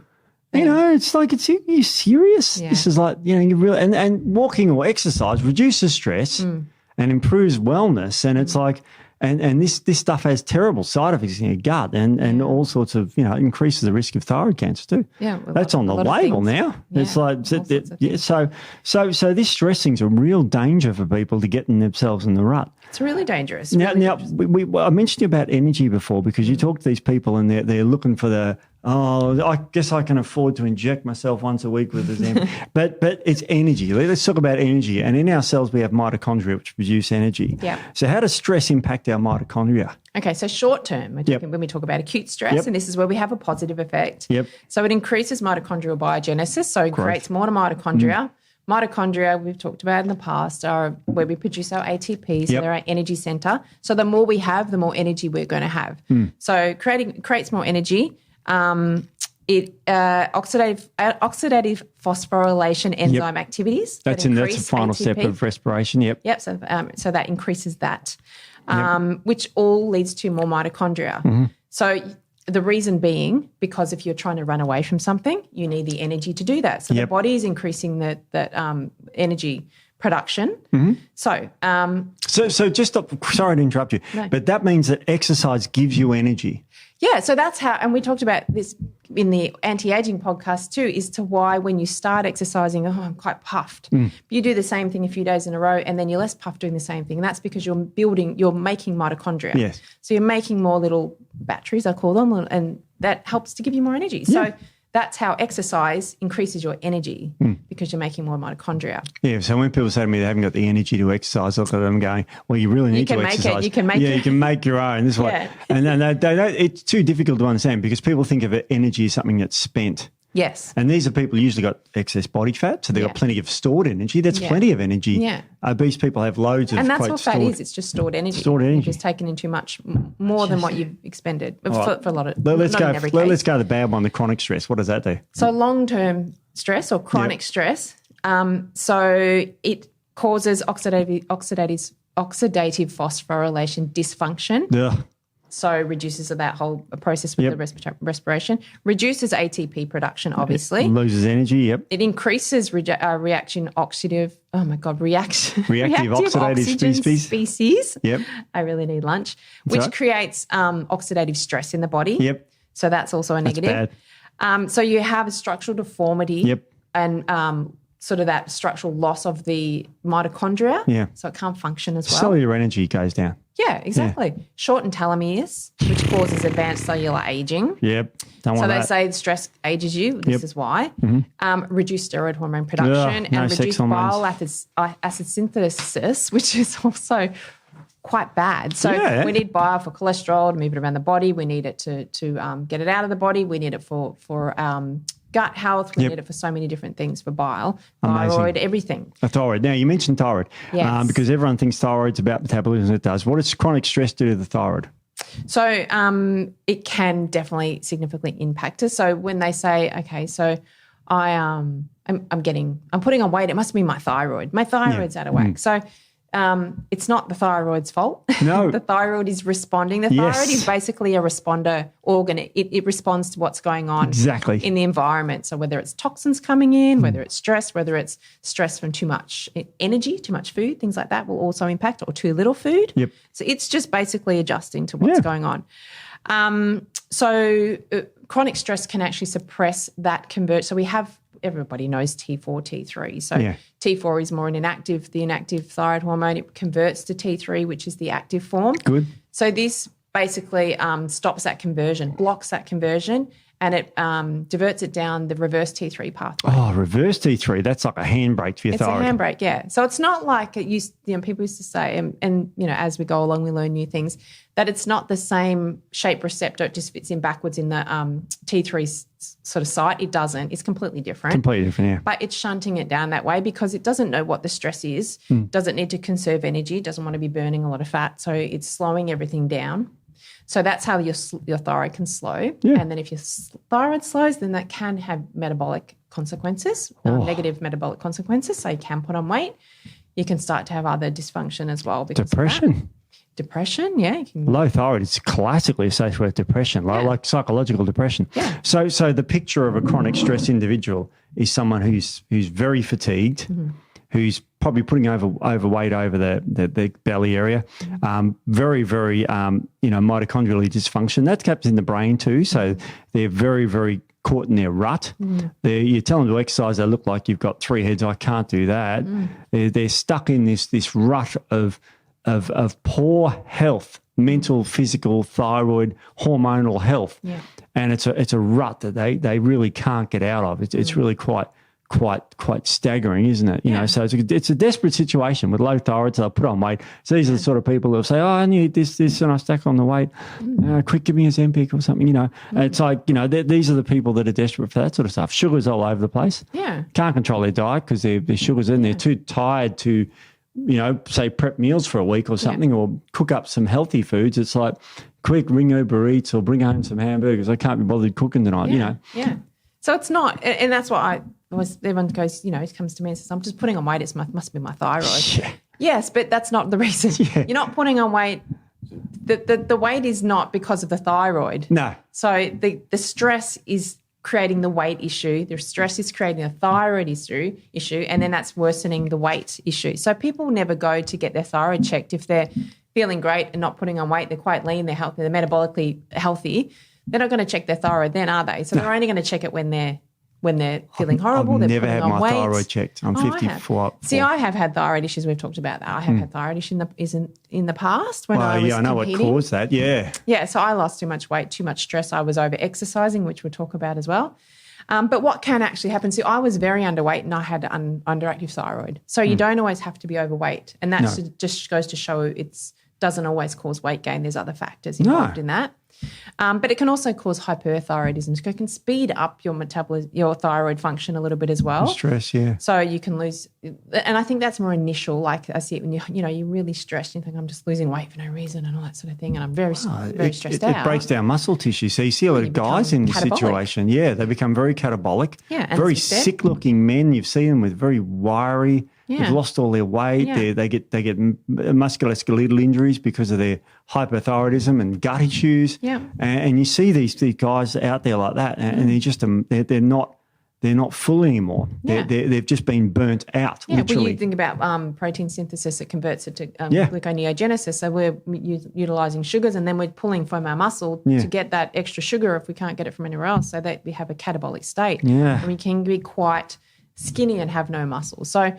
It's like, are you serious? Yeah. This is like, you really, and walking or exercise reduces stress and improves wellness. And it's like, and this stuff has terrible side effects in your gut and all sorts of, increases the risk of thyroid cancer too. Yeah. That's on the label now. Yeah, it's like, so this stressing's a real danger for people to getting themselves in the rut. It's really dangerous. Now, I mentioned you about energy before, because you talk to these people and they're looking for I guess I can afford to inject myself once a week with Ozempic. but it's energy. Let's talk about energy. And in our cells, we have mitochondria, which produce energy. Yeah. So how does stress impact our mitochondria? Okay, so short term, when we talk about acute stress, and this is where we have a positive effect. Yep. So it increases mitochondrial biogenesis, so it creates more mitochondria. Mitochondria, we've talked about in the past, are where we produce our ATP, so they're our energy center. So the more we have, the more energy we're going to have. So creates more energy. Oxidative phosphorylation enzyme activities. That's the final ATP. step of respiration. Yep. Yep. So that increases that, which all leads to more mitochondria. So the reason being, because if you're trying to run away from something, you need the energy to do that. So the body is increasing that energy production. So just stop. Sorry to interrupt you, but that means that exercise gives you energy. Yeah, so that's how, and we talked about this in the anti-aging podcast too, is to why when you start exercising, I'm quite puffed. But you do the same thing a few days in a row and then you're less puffed doing the same thing. And that's because you're making mitochondria. Yes. So you're making more little batteries, I call them, and that helps to give you more energy. So that's how exercise increases your energy because you're making more mitochondria. Yeah, so when people say to me they haven't got the energy to exercise, I look at them going, well, you really need to exercise. You can make it. You can make your own. This way. Yeah. And then it's too difficult to understand because people think of energy as something that's spent. Yes. And these are people who usually got excess body fat, so they've got plenty of stored energy. That's plenty of energy. Yeah. Obese people have loads of and that's what fat is. It's just stored energy. Stored energy. You've just taken in too much, more than what you've expended for a lot of. Let's go the bad one, the chronic stress. What does that do? So long-term stress or chronic stress. So it causes oxidative phosphorylation dysfunction. Yeah. So reduces that whole process with the respiration, reduces ATP production, obviously. It loses energy, It increases reaction oxidative, reactive oxidative species. Yep. I really need lunch, which creates oxidative stress in the body. Yep. So that's also a negative. Bad. So you have a structural deformity. Yep. And sort of that structural loss of the mitochondria. Yeah. So it can't function as well. Cellular energy goes down. Yeah, exactly. Yeah. Shortened telomeres, which causes advanced cellular aging. Yep. So they say stress ages you. This is why. Reduced steroid hormone production and reduced bile acid synthesis, which is also quite bad. So we need bile for cholesterol to move it around the body. We need it to get it out of the body. We need it for gut health. We need it for so many different things, for bile, thyroid, everything. A thyroid. Now, you mentioned thyroid because everyone thinks thyroid's about metabolism. It does. What does chronic stress do to the thyroid? So it can definitely significantly impact us. So when they say, okay, so I'm putting on weight, it must be my thyroid. My thyroid's out of whack. So it's not the thyroid's fault. No. The thyroid is responding. The thyroid is basically a responder organ. It responds to what's going on in the environment. So whether it's toxins coming in, whether it's stress from too much energy, too much food, things like that will also impact, or too little food. Yep. So it's just basically adjusting to what's going on. Chronic stress can actually suppress that convert. So everybody knows T4, T3. So T4 is more the inactive thyroid hormone. It converts to T3, which is the active form. Good. So this basically stops that conversion, blocks that conversion, and it diverts it down the reverse T3 pathway. Oh, reverse T3. That's like a handbrake for your thyroid. It's a handbrake, yeah. So it's not like it used. People used to say, and as we go along, we learn new things, that it's not the same shape receptor. It just fits in backwards in the T3 sort of site. It doesn't. It's completely different. Completely different, yeah. But it's shunting it down that way because it doesn't know what the stress is, doesn't need to conserve energy, doesn't want to be burning a lot of fat. So it's slowing everything down. So that's how your thyroid can slow. Yeah. And then if your thyroid slows, then that can have metabolic consequences, negative metabolic consequences. So you can put on weight. You can start to have other dysfunction as well. Depression. Depression, yeah. Low thyroid is classically associated with depression, like psychological depression. Yeah. So the picture of a chronic stress individual is someone who's very fatigued, who's probably putting overweight over the belly area, very, very, mitochondrially dysfunction. That happens in the brain too. So they're very, very caught in their rut. You tell them to exercise, they look like you've got three heads. I can't do that. They're stuck in this rut of poor health, mental, physical, thyroid, hormonal health. Yeah. And it's a rut that they really can't get out of. It's really quite staggering, isn't it? You know, so it's a desperate situation with low thyroid. So they'll put on weight. So these are the sort of people who'll say, "Oh, I need this, and I stack on the weight. Quick, give me a Ozempic or something." And it's like, these are the people that are desperate for that sort of stuff. Sugar's all over the place. Yeah, can't control their diet because their sugar's in. They're too tired to say prep meals for a week or something, or cook up some healthy foods. It's like, quick, ring Uber Eats or bring home some hamburgers. I can't be bothered cooking tonight, Yeah. So it's not, and that's what everyone goes, comes to me and says, I'm just putting on weight. It must be my thyroid. Yeah. Yes, but that's not the reason. Yeah. You're not putting on weight. The weight is not because of the thyroid. No. So the stress is creating the weight issue. The stress is creating a thyroid issue, and then that's worsening the weight issue. So people never go to get their thyroid checked if they're feeling great and not putting on weight. They're quite lean. They're healthy. They're metabolically healthy. They're not going to check their thyroid then, are they? So they're only going to check it when they're feeling horrible. I've they're never had putting on my weight. thyroid checked. I'm 54. See, I have had thyroid issues. We've talked about that. I have had thyroid issues in the past when I was I know competing. what caused that. Yeah. Yeah, so I lost too much weight, too much stress. I was over-exercising, which we'll talk about as well. But what can actually happen? So I was very underweight and I had underactive thyroid. So you don't always have to be overweight. And that just goes to show it doesn't always cause weight gain. There's other factors involved in that. But it can also cause hyperthyroidism. So it can speed up your metabolism, your thyroid function a little bit as well. Stress, yeah. So you can lose, and I think that's more initial. Like I see it when you're really stressed. You think I'm just losing weight for no reason and all that sort of thing. And I'm very stressed out. It breaks down muscle tissue. So you see a lot of guys in this situation. Yeah, they become very catabolic. Yeah, and very sick-looking men. You've seen them with very wiry. Yeah. They've lost all their weight. Yeah. They get musculoskeletal injuries because of their hypothyroidism and gut issues. Yeah. And you see these guys out there like that, and they're just they're not full anymore. Yeah. They've just been burnt out. Yeah, literally. well, you think about protein synthesis, it converts it to gluconeogenesis. So we're utilising sugars and then we're pulling from our muscle to get that extra sugar if we can't get it from anywhere else, so that we have a catabolic state. Yeah. And we can be quite skinny and have no muscle. So,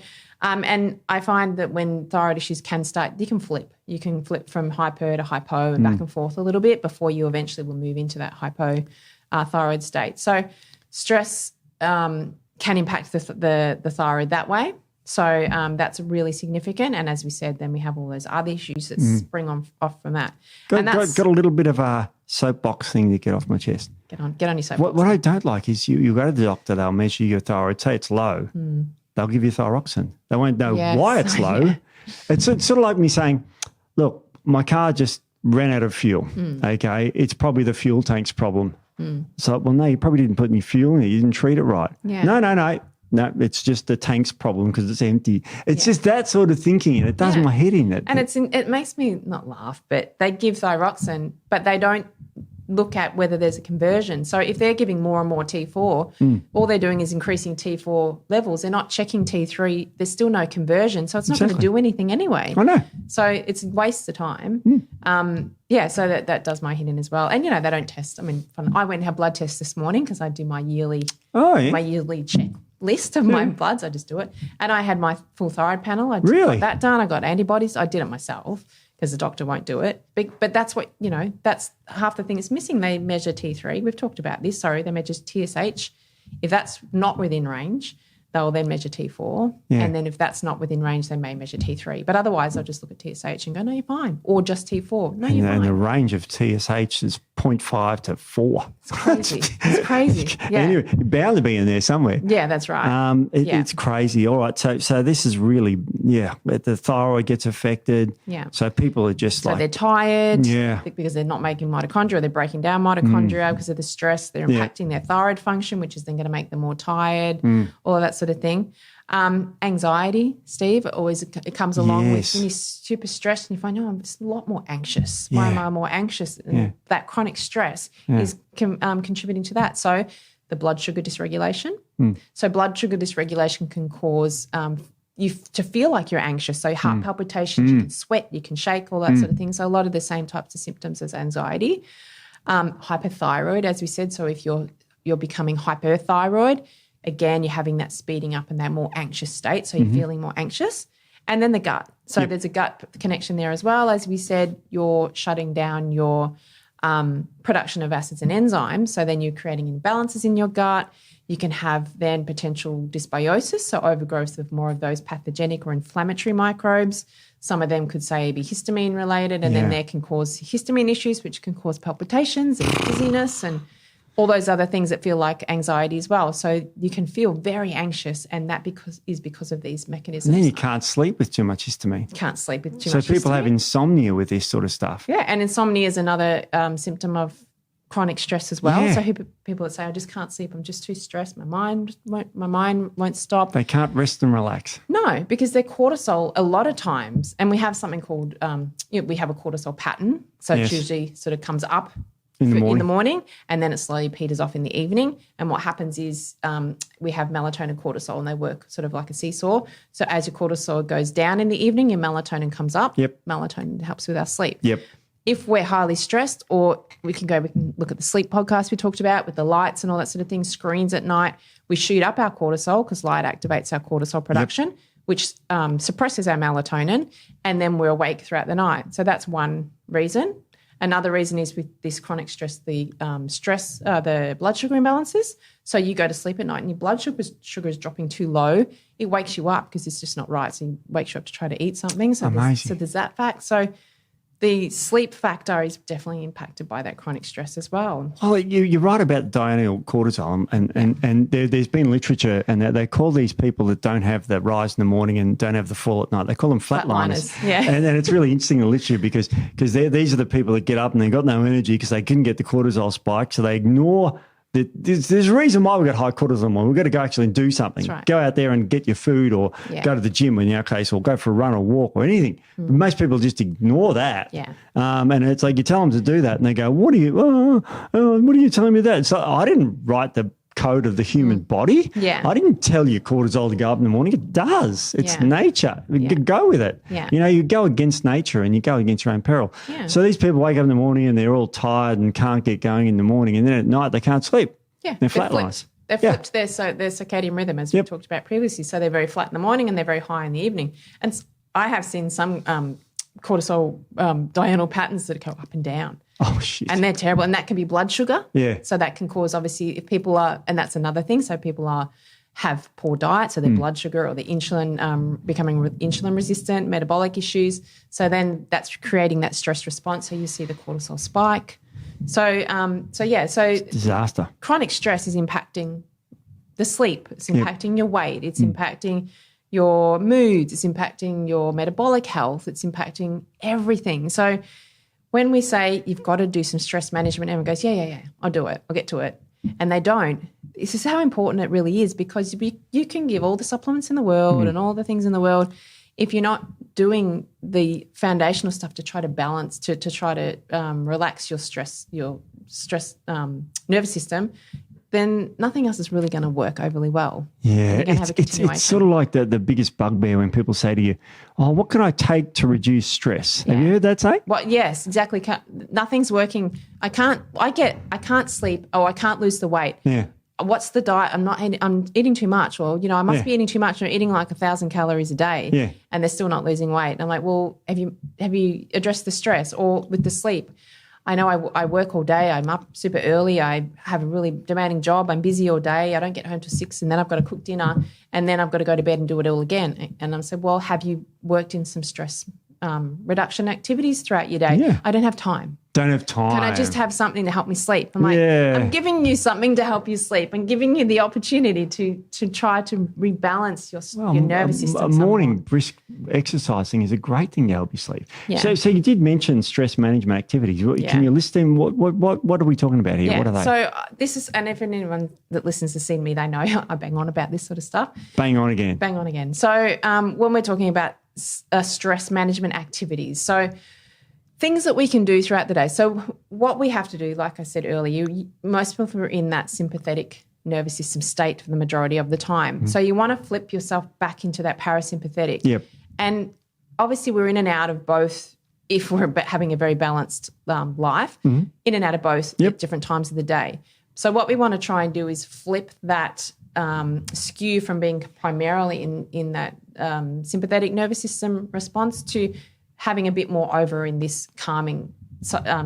and I find that when thyroid issues can start, you can flip. You can flip from hyper to hypo and back and forth a little bit before you eventually will move into that hypothyroid state. So stress can impact the thyroid that way. So that's really significant. And as we said, then we have all those other issues that spring off from that. Got a little bit of a soapbox thing to get off my chest. Get on your soapbox. What I don't like is you go to the doctor, they'll measure your thyroid, say it's low. They'll give you thyroxine. They won't know why it's low. Yeah. It's sort of like me saying, look, my car just ran out of fuel, okay? It's probably the fuel tank's problem. So, well, no, you probably didn't put any fuel in it. You didn't treat it right. Yeah. No, it's just the tank's problem because it's empty. It's just that sort of thinking, and it does my head in. And it makes me not laugh, but they give thyroxine, but they don't look at whether there's a conversion. So if they're giving more and more T4, all they're doing is increasing T4 levels. They're not checking T3. There's still no conversion, so it's not going to do anything anyway. I know. So it's a waste of time. So that does my head in as well. And, they don't test. I mean, I went and had blood tests this morning because I do my yearly check list of my bloods. I just do it. And I had my full thyroid panel. I got that done. I got antibodies. I did it myself because the doctor won't do it. But that's what, that's half the thing it's missing. They measure T3. We've talked about this. They measure TSH. If that's not within range, they'll then measure T4. Yeah. And then if that's not within range, they may measure T3. But otherwise, they'll just look at TSH and go, no, you're fine. Or just T4. No, you're fine. And the range of TSH is 0.5 to 4. It's crazy. It's crazy. Yeah. Anyway, you're bound to be in there somewhere. Yeah, that's right. It's crazy. All right. So this is really, the thyroid gets affected. Yeah. So people are just so they're tired. Yeah. Because they're not making mitochondria. They're breaking down mitochondria because of the stress. They're impacting their thyroid function, which is then going to make them more tired, all of that sort of thing. Anxiety, Steve, it comes along with when you're super stressed and you find, I'm just a lot more anxious. Why am I more anxious? And that chronic stress is contributing to that. So the blood sugar dysregulation. So blood sugar dysregulation can cause you to feel like you're anxious. So heart palpitations, you can sweat, you can shake, all that sort of thing. So a lot of the same types of symptoms as anxiety. Hyperthyroid, as we said. So if you're becoming hyperthyroid, again, you're having that speeding up and that more anxious state, so you're feeling more anxious. And then the gut. So there's a gut connection there as well. As we said, you're shutting down your production of acids and enzymes, so then you're creating imbalances in your gut. You can have then potential dysbiosis, so overgrowth of more of those pathogenic or inflammatory microbes. Some of them could say be histamine related, and then there can cause histamine issues, which can cause palpitations and dizziness and all those other things that feel like anxiety as well. So you can feel very anxious, and that is because of these mechanisms. And then you can't sleep with too much histamine. Can't sleep with too much So people histamine. have insomnia with this sort of stuff. Yeah, and insomnia is another symptom of chronic stress as well. Yeah. So people that say, I just can't sleep, I'm just too stressed, my mind won't stop. They can't rest and relax. No, because their cortisol a lot of times, and we have something called, we have a cortisol pattern. So Yes. it usually sort of comes up In the morning, and then it slowly peters off in the evening. And what happens is we have melatonin and cortisol, and they work sort of like a seesaw. So as your cortisol goes down in the evening, your melatonin comes up. Yep. Melatonin helps with our sleep. Yep. If we're highly stressed, or we can look at the sleep podcast we talked about with the lights and all that sort of thing, screens at night, we shoot up our cortisol because light activates our cortisol production, which suppresses our melatonin, and then we're awake throughout the night. So that's one reason. Another reason is with this chronic stress, the blood sugar imbalances. So you go to sleep at night and your blood sugar is dropping too low. It wakes you up because it's just not right. So it wakes you up to try to eat something. So there's that fact. So the sleep factor is definitely impacted by that chronic stress as well. Well, you're right about diurnal cortisol, and there's been literature, and they call these people that don't have the rise in the morning and don't have the fall at night, they call them flatliners. Yeah. And it's really interesting, the literature, because these are the people that get up and they've got no energy because they couldn't get the cortisol spike, so they ignore. There's a reason why we've got high cortisol. We've got to go actually and do something. That's right. Go out there and get your food, or go to the gym in our case, or go for a run or walk or anything. But most people just ignore that. Yeah. And it's like you tell them to do that and they go, what are you telling me that? So I didn't write the code of the human body. Yeah. I didn't tell you cortisol to go up in the morning. It does. It's nature. Go with it. Yeah. You go against nature and you go against your own peril. Yeah. So these people wake up in the morning and they're all tired and can't get going in the morning, and then at night they can't sleep. Yeah. They're flatliners. They've flipped their circadian rhythm, as we talked about previously. So they're very flat in the morning and they're very high in the evening. And I have seen some cortisol diurnal patterns that go up and down. Oh, shit. And they're terrible. And that can be blood sugar. Yeah. So that can cause, obviously, if people are, and that's another thing, so people have poor diet, so their blood sugar or the insulin, becoming insulin resistant, metabolic issues. So then that's creating that stress response. So you see the cortisol spike. So Disaster. Chronic stress is impacting the sleep. It's impacting your weight. It's impacting your moods. It's impacting your metabolic health. It's impacting everything. So when we say you've got to do some stress management, everyone goes, yeah, I'll do it. I'll get to it. And they don't. This is how important it really is, because you can give all the supplements in the world and all the things in the world. If you're not doing the foundational stuff to try to balance, to try to relax your stress nervous system, then nothing else is really going to work overly well. Yeah, it's sort of like the biggest bugbear when people say to you, oh, what can I take to reduce stress? Have you heard that say? Well, yes, exactly. Nothing's working. I can't sleep. Oh, I can't lose the weight. Yeah. What's the diet? I'm eating too much. Well, I must be eating too much. I'm eating like 1,000 calories a day. Yeah. And they're still not losing weight. And I'm like, well, have you addressed the stress or with the sleep? I know I work all day. I'm up super early. I have a really demanding job. I'm busy all day. I don't get home till 6, and then I've got to cook dinner, and then I've got to go to bed and do it all again. And I said, well, have you worked in some stress reduction activities throughout your day? Yeah. I don't have time. Don't have time. Can I just have something to help me sleep? I'm like, I'm giving you something to help you sleep. I'm giving you the opportunity to try to rebalance your nervous system. A morning brisk exercising is a great thing to help you sleep. Yeah. So you did mention stress management activities. Can you list them? What are we talking about here? Yeah. What are they? So this is, and if anyone that listens has seen me, they know I bang on about this sort of stuff. Bang on again. Bang on again. So when we're talking about stress management activities, so things that we can do throughout the day. So what we have to do, like I said earlier, most people are in that sympathetic nervous system state for the majority of the time. Mm-hmm. So you want to flip yourself back into that parasympathetic. Yep. And obviously we're in and out of both if we're having a very balanced life, in and out of both at different times of the day. So what we want to try and do is flip that skew from being primarily in that sympathetic nervous system response to having a bit more over in this calming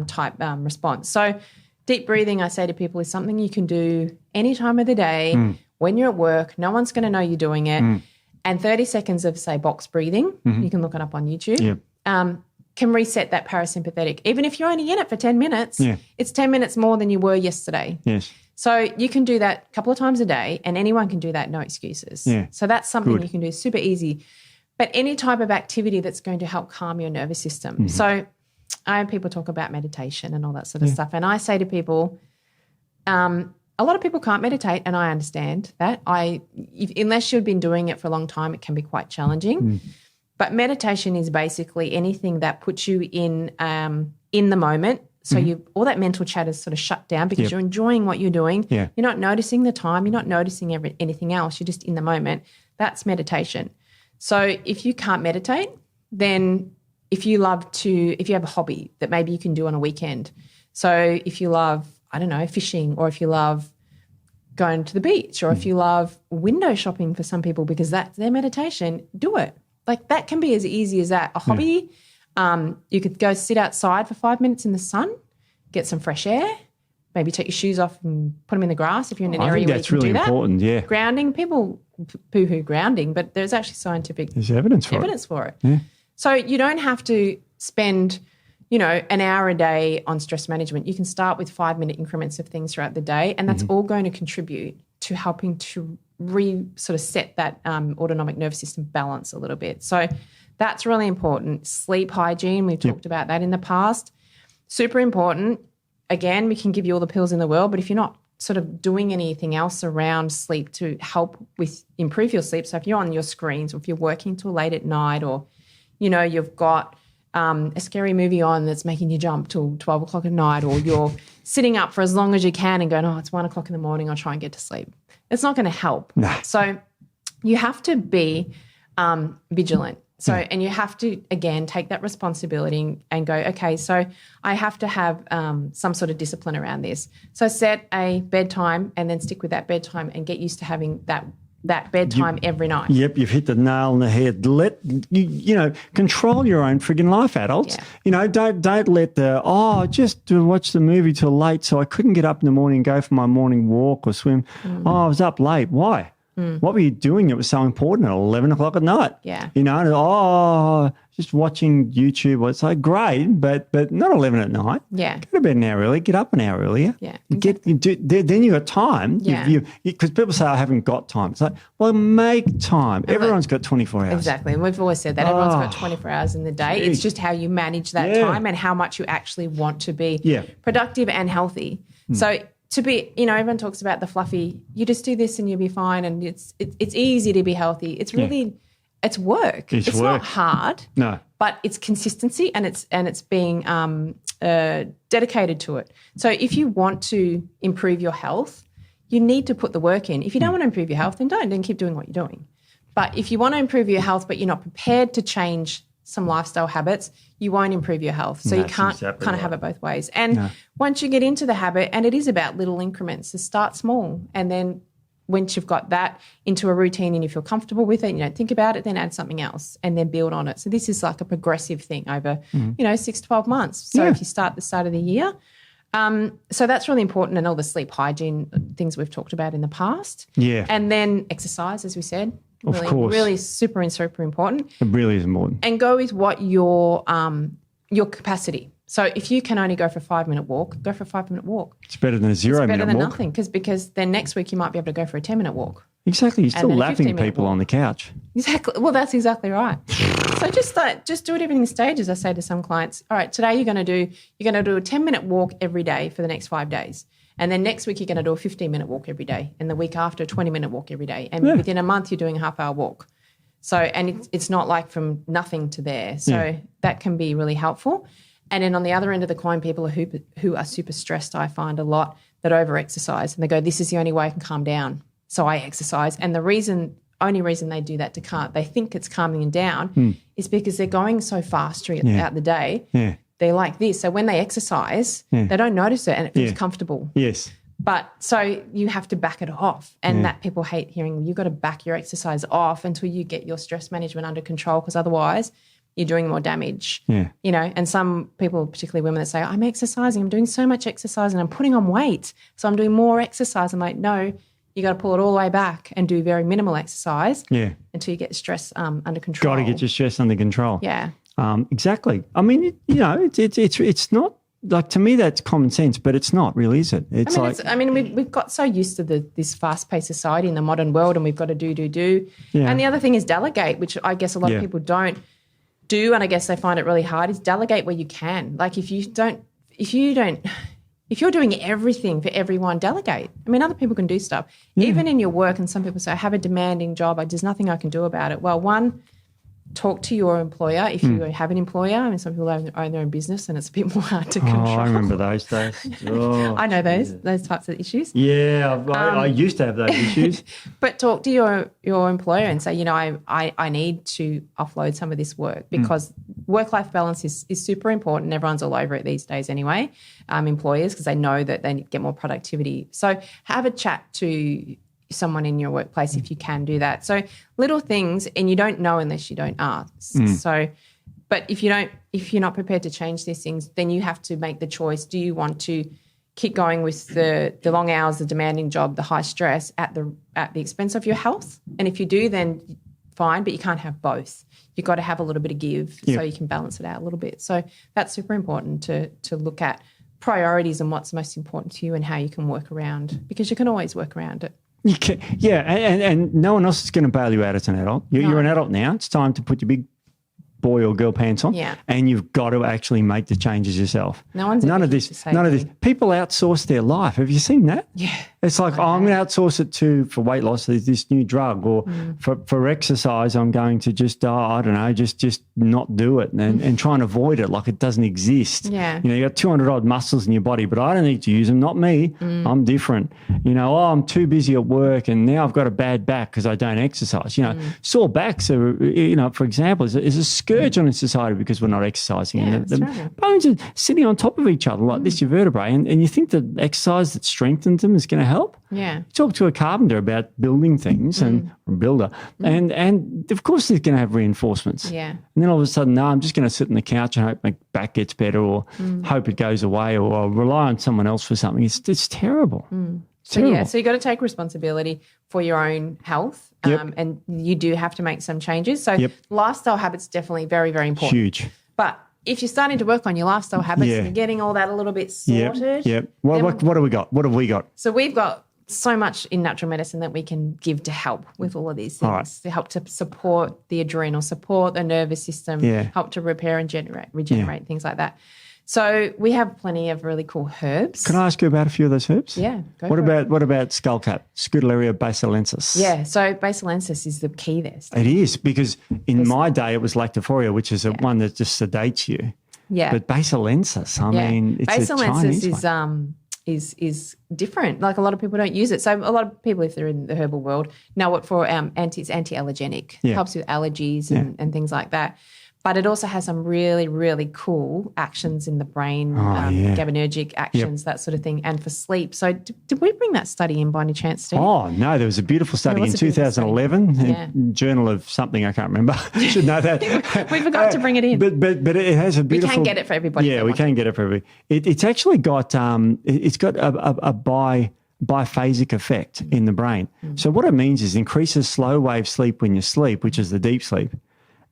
type response. So deep breathing, I say to people, is something you can do any time of the day when you're at work. No one's going to know you're doing it. And 30 seconds of, say, box breathing, you can look it up on YouTube, can reset that parasympathetic. Even if you're only in it for 10 minutes, it's 10 minutes more than you were yesterday. Yes. So you can do that a couple of times a day, and anyone can do that, no excuses. Yeah. So that's something you can do, super easy. But any type of activity that's going to help calm your nervous system. Mm-hmm. So people talk about meditation and all that sort of stuff, and I say to people, a lot of people can't meditate, and I understand that. Unless you've been doing it for a long time, it can be quite challenging. Mm. But meditation is basically anything that puts you in the moment. So all that mental chatter is sort of shut down because you're enjoying what you're doing. Yeah. You're not noticing the time. You're not noticing anything else. You're just in the moment. That's meditation. So if you can't meditate, then if you have a hobby that maybe you can do on a weekend. So if you love, I don't know, fishing, or if you love going to the beach, or if you love window shopping for some people because that's their meditation, do it. Like that can be as easy as that. A hobby, you could go sit outside for 5 minutes in the sun, get some fresh air, maybe take your shoes off and put them in the grass if you're in an area where you can do that. That's really important, yeah. Grounding, people poo-hoo grounding, but there's actually there's evidence for it. Yeah. So you don't have to spend, an hour a day on stress management. You can start with 5-minute increments of things throughout the day, and that's all going to contribute to helping to sort of set that autonomic nervous system balance a little bit. So that's really important. Sleep hygiene, we've talked about that in the past. Super important. Again, we can give you all the pills in the world, but if you're not sort of doing anything else around sleep to help with improve your sleep, so if you're on your screens, or if you're working till late at night, or, you've got a scary movie on that's making you jump till 12 o'clock at night, or you're sitting up for as long as you can and going, it's 1 o'clock in the morning, I'll try and get to sleep. It's not going to help. No. So you have to be vigilant. So, and you have to, again, take that responsibility and go, okay, so I have to have some sort of discipline around this. So set a bedtime and then stick with that bedtime and get used to having that bedtime every night. Yep, you've hit the nail on the head. Control your own frigging life, adults. Yeah. Don't let just to watch the movie till late so I couldn't get up in the morning and go for my morning walk or swim. I was up late. Why? What were you doing? It was so important at 11 o'clock at night. Yeah. Just watching YouTube. Well, it's like great, but not 11 at night. Yeah. Go to bed an hour early. Get up an hour earlier. Yeah. Exactly. Then you got time. Yeah. Because people say I haven't got time. It's like, well, make time. Everyone's got 24 hours. Exactly. And we've always said that. Everyone's got 24 hours in the day. It's just how you manage that time and how much you actually want to be productive and healthy. So to be, everyone talks about the fluffy, you just do this and you'll be fine, and it's easy to be healthy. It's really, it's work. It's not hard. No. But it's consistency and it's being dedicated to it. So if you want to improve your health, you need to put the work in. If you don't want to improve your health, then keep doing what you're doing. But if you want to improve your health but you're not prepared to change some lifestyle habits, you won't improve your health. So you can't kind of have it both ways. And once you get into the habit, and it is about little increments, so start small. And then once you've got that into a routine and you feel comfortable with it, you don't think about it, then add something else and then build on it. So this is like a progressive thing over, 6 to 12 months. So if you start at the start of the year, so that's really important, and all the sleep hygiene things we've talked about in the past. Yeah. And then exercise, as we said. Of course. Really super important. It really is important. And go with what your capacity. So if you can only go for a 5-minute walk, go for a 5-minute walk. It's better than a 0-minute walk. It's better than nothing, because then next week you might be able to go for a 10-minute walk. Exactly. You're still laughing people on the couch. Exactly. Well, that's exactly right. So just do it everything in stages. I say to some clients, all right, today you're going to do a 10-minute walk every day for the next 5 days. And then next week you're going to do a 15-minute walk every day, and the week after a 20-minute walk every day. And within a month you're doing a half-hour walk. So, and it's not like from nothing to there. So that can be really helpful. And then on the other end of the coin, people who are super stressed, I find a lot that over-exercise, and they go, this is the only way I can calm down. So I exercise. And the only reason they do that they think it's calming them down is because they're going so fast throughout the day. Yeah. They're like this. So when they exercise, they don't notice it and it feels comfortable. Yes. But so you have to back it off, and that people hate hearing. You've got to back your exercise off until you get your stress management under control, because otherwise you're doing more damage. Yeah. And some people, particularly women, that say, I'm exercising, I'm doing so much exercise and I'm putting on weight, so I'm doing more exercise. I'm like, no, you got to pull it all the way back and do very minimal exercise until you get stress under control. Got to get your stress under control. Yeah. Exactly. I mean, it's not like, to me that's common sense, but it's not really, is it? We've got so used to this fast-paced society in the modern world, and we've got to do. Yeah. And the other thing is delegate, which I guess a lot of people don't do, and I guess they find it really hard, is delegate where you can. Like if you're doing everything for everyone, delegate. I mean, other people can do stuff. Even in your work, and some people say, I have a demanding job, there's nothing I can do about it. Well, one, talk to your employer if you have an employer. I mean, some people own their own business and it's a bit more hard to control. Oh, I remember those days. Oh, I know those types of issues. Yeah, I used to have those issues. But talk to your employer and say, I need to offload some of this work, because work-life balance is super important. Everyone's all over it these days anyway, employers, because they know that they get more productivity. So have a chat to someone in your workplace if you can do that. So little things, and you don't know unless you don't ask. So, but if you're not prepared to change these things, then you have to make the choice. Do you want to keep going with the long hours, the demanding job, the high stress at the expense of your health? And if you do, then fine, but you can't have both. You've got to have a little bit of give so you can balance it out a little bit. So that's super important to look at priorities and what's most important to you and how you can work around, because you can always work around it. You can, and no one else is going to bail you out as an adult. You're an adult now. It's time to put your big boy or girl pants on, and you've got to actually make the changes yourself. None of this. People outsource their life. Have you seen that? Yeah. It's like, I'm going to outsource it for weight loss. There's this new drug, or for exercise, I'm going to just just not do it and try and avoid it like it doesn't exist. Yeah. You got 200 odd muscles in your body, but I don't need to use them. Not me. I'm different. I'm too busy at work, and now I've got a bad back because I don't exercise. Sore backs are, for example, is a scourge on a society because we're not exercising. Yeah, and the bones are sitting on top of each other like this, your vertebrae, and you think that exercise that strengthens them is going to help? Yeah. Talk to a carpenter about building things or a builder, and of course he's going to have reinforcements. Yeah. And then all of a sudden, no, I'm just going to sit on the couch and hope my back gets better, or hope it goes away, or rely on someone else for something. It's terrible. So you got to take responsibility for your own health, and you do have to make some changes. So lifestyle habits definitely very, very important. Huge. But if you're starting to work on your lifestyle habits and you're getting all that a little bit sorted. What have we got? What have we got? So we've got so much in natural medicine that we can give to help with all of these things, to help to support the adrenal, support the nervous system, help to repair and regenerate, things like that. So we have plenty of really cool herbs. Can I ask you about a few of those herbs? Yeah. What about skullcap, Scutellaria basilensis? Yeah, so basilensis is the key there. It is, because in my day it was lactophoria, which is one that just sedates you. Yeah. But basilensis, I mean, it's basilensis a Chinese one. is different. Like, a lot of people don't use it. So a lot of people, if they're in the herbal world, know it for it's anti-allergenic. It helps with allergies and things like that. But it also has some really, really cool actions in the brain, GABAergic actions, that sort of thing, and for sleep. So did we bring that study in by any chance, Steve? Oh, no, there was a beautiful study in 2011, Journal of something, I can't remember. I should know that. We forgot to bring it in. But it has a beautiful... We can get it for everybody. Yeah, we can get it for everybody. It's actually got, it's got a biphasic effect in the brain. So what it means is increases slow wave sleep when you sleep, which is the deep sleep,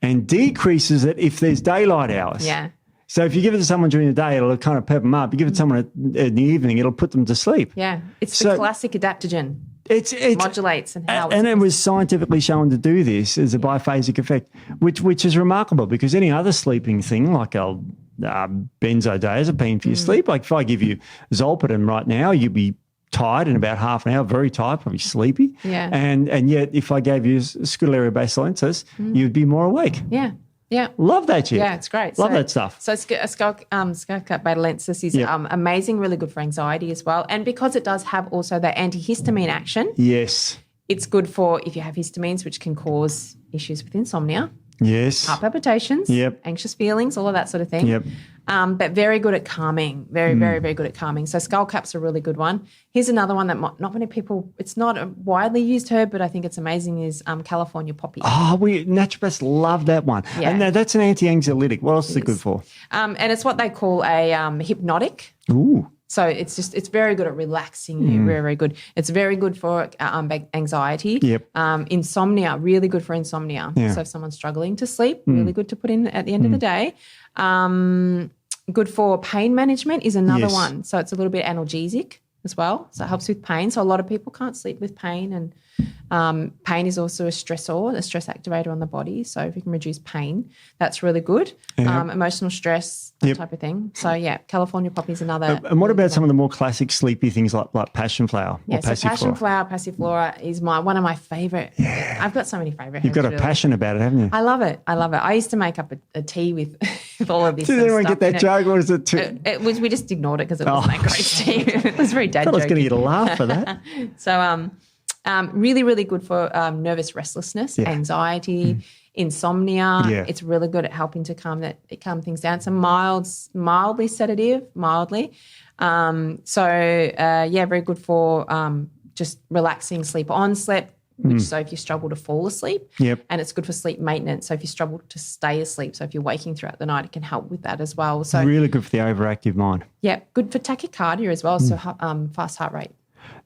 and decreases it if there's daylight hours. Yeah. So if you give it to someone during the day, it'll kind of pep them up. You give it to someone in the evening, it'll put them to sleep. Yeah. It's the classic adaptogen. It modulates and how and it was scientifically shown to do this as a biphasic effect, which is remarkable, because any other sleeping thing like a benzodiazepine for your sleep, like if I give you Zolpidem right now, you'd be tired in about half an hour, very tired, probably sleepy. Yeah. And yet if I gave you Scutellaria basilensis, you'd be more awake. Yeah. Yeah. Love that shit. Yeah, it's great. Love that stuff. So skullcap basilensis is amazing, really good for anxiety as well. And because it does have also that antihistamine action. Yes. It's good for if you have histamines, which can cause issues with insomnia. Yes. Heart palpitations. Yep. Anxious feelings, all of that sort of thing. Yep. But very good at calming. Very, very, very good at calming. So skullcap's a really good one. Here's another one that not many people, it's not a widely used herb, but I think it's amazing, is California poppy. Oh, we naturopaths love that one. Yeah. And that's an anti-anxiolytic. What else is it good for? And it's what they call a hypnotic. Ooh. So it's very good at relaxing you, very, very good. It's very good for anxiety. Yep. Insomnia, really good for insomnia. Yeah. So if someone's struggling to sleep, really good to put in at the end of the day. Good for pain management is another one. So it's a little bit analgesic as well. So it helps with pain. So a lot of people can't sleep with pain, and pain is also a stressor, a stress activator on the body. So if you can reduce pain, that's really good. Emotional stress, that type of thing. So California poppy is another. And what about some of the more classic sleepy things like passion flower or passiflora? Passiflora is one of my favourite. Yeah. I've got so many favourite. You've got a passion about it, haven't you? I love it. I used to make up a tea with all of this. Did anyone get that joke, or is it too? We just ignored it because it wasn't that great tea. It was very dad joke. I was going to get a laugh for that. So really, really good for nervous restlessness, anxiety, insomnia. Yeah. It's really good at helping to calm things down. It's a mildly sedative, mildly. Very good for just relaxing, sleep onset, which so if you struggle to fall asleep. Yep. And it's good for sleep maintenance. So if you struggle to stay asleep, so if you're waking throughout the night, it can help with that as well. So really good for the overactive mind. Yeah, good for tachycardia as well, so fast heart rate.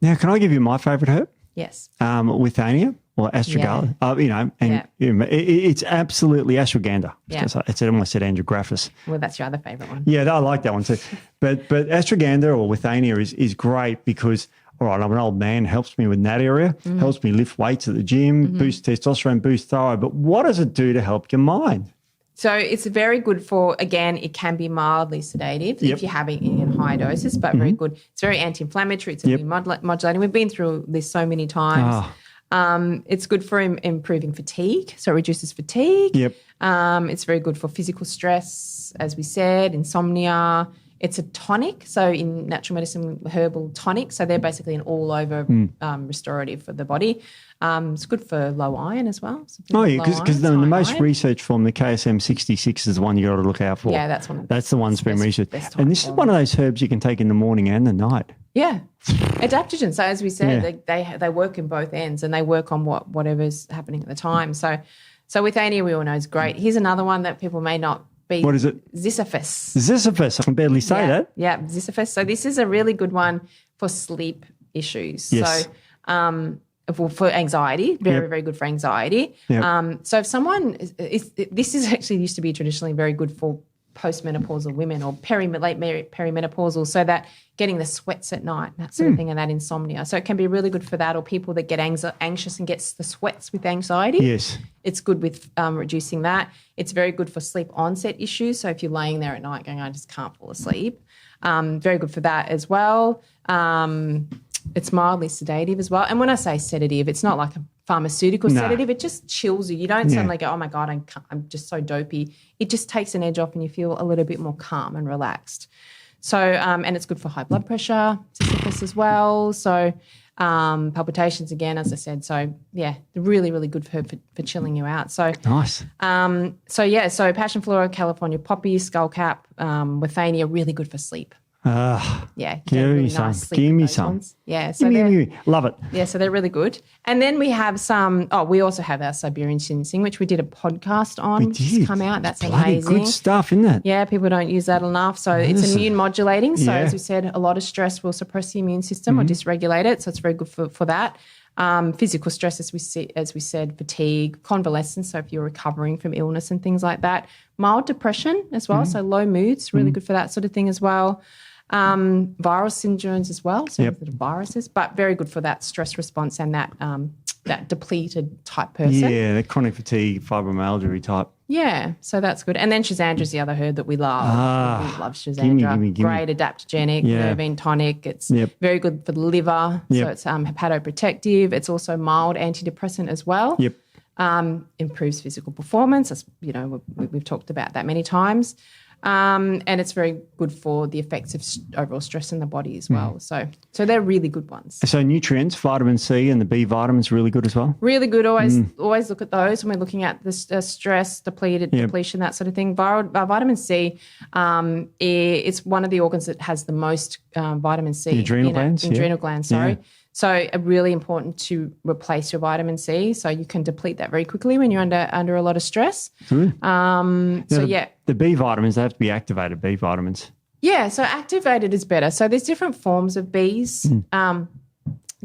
Now, can I give you my favourite herb? Yes. Withania or astragala. It's absolutely ashwagandha. Yeah. It's almost said andrographis. Well, that's your other favourite one. Yeah, I like that one too. But ashwagandha or withania is great because, all right, I'm an old man, helps me with that area, helps me lift weights at the gym, boost testosterone, boost thyroid. But what does it do to help your mind? So it's very good for, again, it can be mildly sedative if you're having it in high doses, but very good. It's very anti-inflammatory. It's immune modulating. We've been through this so many times. It's good for improving fatigue, so it reduces fatigue. Yep. It's very good for physical stress, as we said, insomnia. It's a tonic, so in natural medicine, herbal tonic. So they're basically an all-over restorative for the body. It's good for low iron as well. Because the most research form, the KSM 66, is the one you got to look out for. Yeah, that's one. That's the one that's been researched. And this is one of those herbs you can take in the morning and the night. Yeah, adaptogen. So as we said, they work in both ends, and they work on whatever's happening at the time. So Withania, we all know, is great. Here's another one that people may not. What is it? Ziziphus. Ziziphus. I can barely say that. Yeah, Ziziphus. So this is a really good one for sleep issues. Yes. So for anxiety, very, very good for anxiety. Yep. So if someone, this is actually used to be traditionally very good for postmenopausal women or late perimenopausal, so that getting the sweats at night, that sort of thing, and that insomnia. So it can be really good for that, or people that get anxious and gets the sweats with anxiety. Yes. It's good with reducing that. It's very good for sleep onset issues. So if you're laying there at night going, I just can't fall asleep, very good for that as well. It's mildly sedative as well. And when I say sedative, it's not like a pharmaceutical sedative. It just chills you. You don't suddenly go, oh, my God, I'm just so dopey. It just takes an edge off and you feel a little bit more calm and relaxed. So, and it's good for high blood pressure, Ziziphus as well. So palpitations again, as I said. So, yeah, really, really good for chilling you out. So nice. So passion flora, California poppy, skullcap, Withania, really good for sleep. Give me some. Give me some. Yeah, so give me. Love it. Yeah, so they're really good. And then we have some. We also have our Siberian ginseng, which we did a podcast on. We did. It's come out. That's bloody amazing. Good stuff, isn't it? Yeah, people don't use that enough. So it's immune modulating. So as we said, a lot of stress will suppress the immune system or dysregulate it. So it's very good for that. Physical stress, as we said, fatigue, convalescence. So if you're recovering from illness and things like that, mild depression as well. So low moods, really good for that sort of thing as well. Viral syndromes as well, so the viruses, but very good for that stress response and that depleted type person. Yeah, the chronic fatigue, fibromyalgia type. Yeah, so that's good. And then Schizandra is the other herb that we love. We love Schizandra. Gimme. Great adaptogenic, nervine tonic. It's very good for the liver. So it's hepatoprotective. It's also mild antidepressant as well. Yep. Improves physical performance. As you know, we've talked about that many times. And it's very good for the effects of overall stress in the body as well. So they're really good ones. So nutrients, vitamin C and the B vitamins, really good as well? Really good. Always look at those when we're looking at the stress, depletion, that sort of thing. Vitamin C, it's one of the organs that has the most vitamin C. The adrenal glands? Adrenal glands, sorry. Yeah. So really important to replace your vitamin C. So you can deplete that very quickly when you're under a lot of stress. The B vitamins, they have to be activated B vitamins. Yeah, so activated is better. So there's different forms of bees.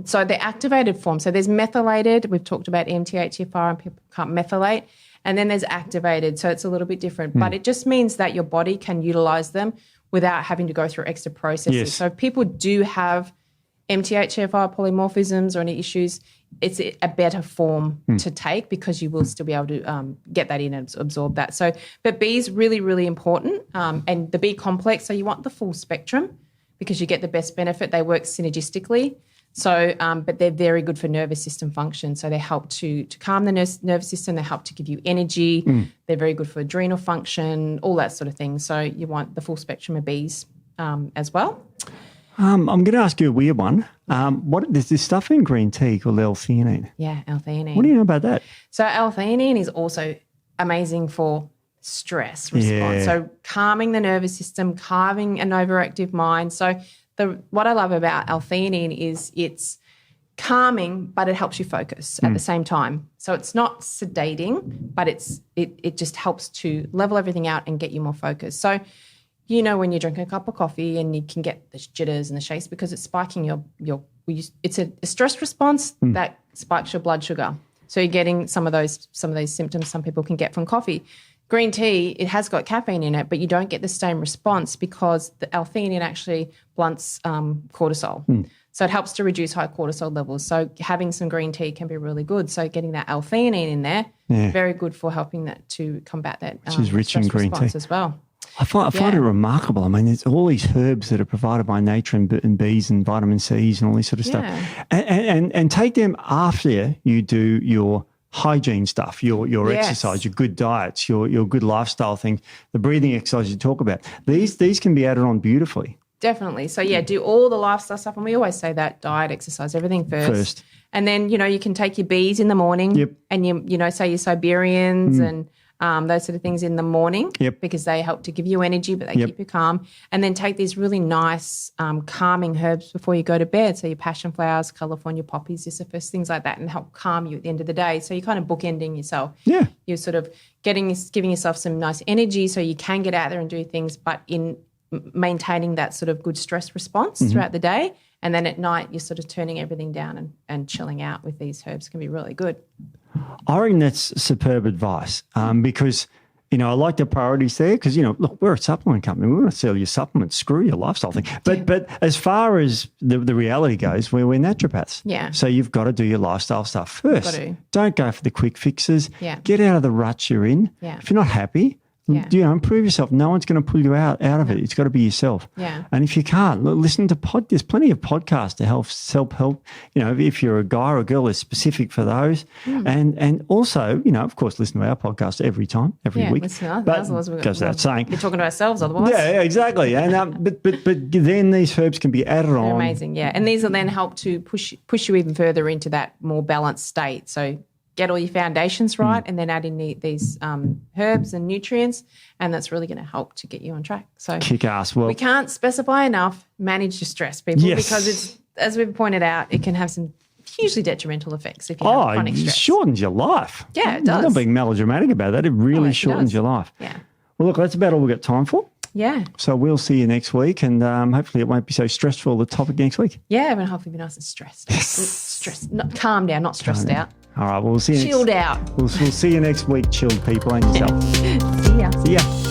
So the activated form. So there's methylated. We've talked about MTHFR and people can't methylate. And then there's activated. So it's a little bit different. But it just means that your body can utilize them without having to go through extra processes. Yes. So if people do have MTHFR polymorphisms or any issues, it's a better form to take because you will still be able to get that in and absorb that. So, but B is really, really important. And the B complex, so you want the full spectrum because you get the best benefit. They work synergistically. So, but they're very good for nervous system function. So they help to calm the nervous system. They help to give you energy. They're very good for adrenal function, all that sort of thing. So you want the full spectrum of Bs as well. I'm going to ask you a weird one. There's this stuff in green tea called L-theanine. Yeah, L-theanine. What do you know about that? So L-theanine is also amazing for stress response. Yeah. So calming the nervous system, calming an overactive mind. So what I love about L-theanine is it's calming, but it helps you focus at the same time. So it's not sedating, but it just helps to level everything out and get you more focused. So you know when you drink a cup of coffee and you can get the jitters and the shakes because it's spiking it's a stress response that spikes your blood sugar. So you're getting some of those symptoms some people can get from coffee. Green tea, it has got caffeine in it, but you don't get the same response because the L-theanine actually blunts cortisol. So it helps to reduce high cortisol levels. So having some green tea can be really good. So getting that L-theanine in there, very good for helping that to combat that which is rich in green tea as well. I find it remarkable. I mean, it's all these herbs that are provided by nature and bees and vitamin C's and all this sort of stuff. And take them after you do your hygiene stuff, your exercise, your good diets, your good lifestyle things, the breathing exercise you talk about. These can be added on beautifully. Definitely. So, do all the lifestyle stuff. And we always say that diet, exercise, everything first. And then, you can take your bees in the morning and, say your Siberians and those sort of things in the morning because they help to give you energy, but they keep you calm. And then take these really nice calming herbs before you go to bed. So your passion flowers, California poppies, Sisyphus, things like that, and help calm you at the end of the day. So you're kind of bookending yourself. Yeah. You're sort of giving yourself some nice energy so you can get out there and do things, but in maintaining that sort of good stress response throughout the day. And then at night, you're sort of turning everything down and chilling out with these herbs can be really good. I reckon that's superb advice because, I like the priorities there because, look, we're a supplement company. We want to sell you supplements. Screw your lifestyle thing. But as far as the reality goes, we're naturopaths. Yeah. So you've got to do your lifestyle stuff first. Got to. Don't go for the quick fixes. Yeah. Get out of the rut you're in. Yeah. If you're not happy, improve yourself. No one's going to pull you out of it. It's got to be yourself. Yeah. And if you can't, listen to there's plenty of podcasts to help self-help. If you're a guy or a girl, it's specific for those. And also, of course, listen to our podcast every week. Listen, but goes without saying. We're talking to ourselves otherwise. Yeah, exactly. And but then these herbs can be added on. They're amazing, yeah. And these will then help to push you even further into that more balanced state. So get all your foundations right and then add in these herbs and nutrients, and that's really going to help to get you on track. So kick ass. Well, we can't specify enough, manage your stress, people, because it's, as we've pointed out, it can have some hugely detrimental effects if you have chronic stress. It shortens your life. Yeah, it does. I'm not being melodramatic about that. It really shortens your life. Yeah. Well, look, that's about all we've got time for. Yeah. So we'll see you next week, and hopefully it won't be so stressful, the topic next week. Yeah, but hopefully be nice and stressed. Stressed. Calm down, not stressed out. All right, well, we'll see you Chilled out. We'll see you next week, chilled people, and yourself. See ya. See ya.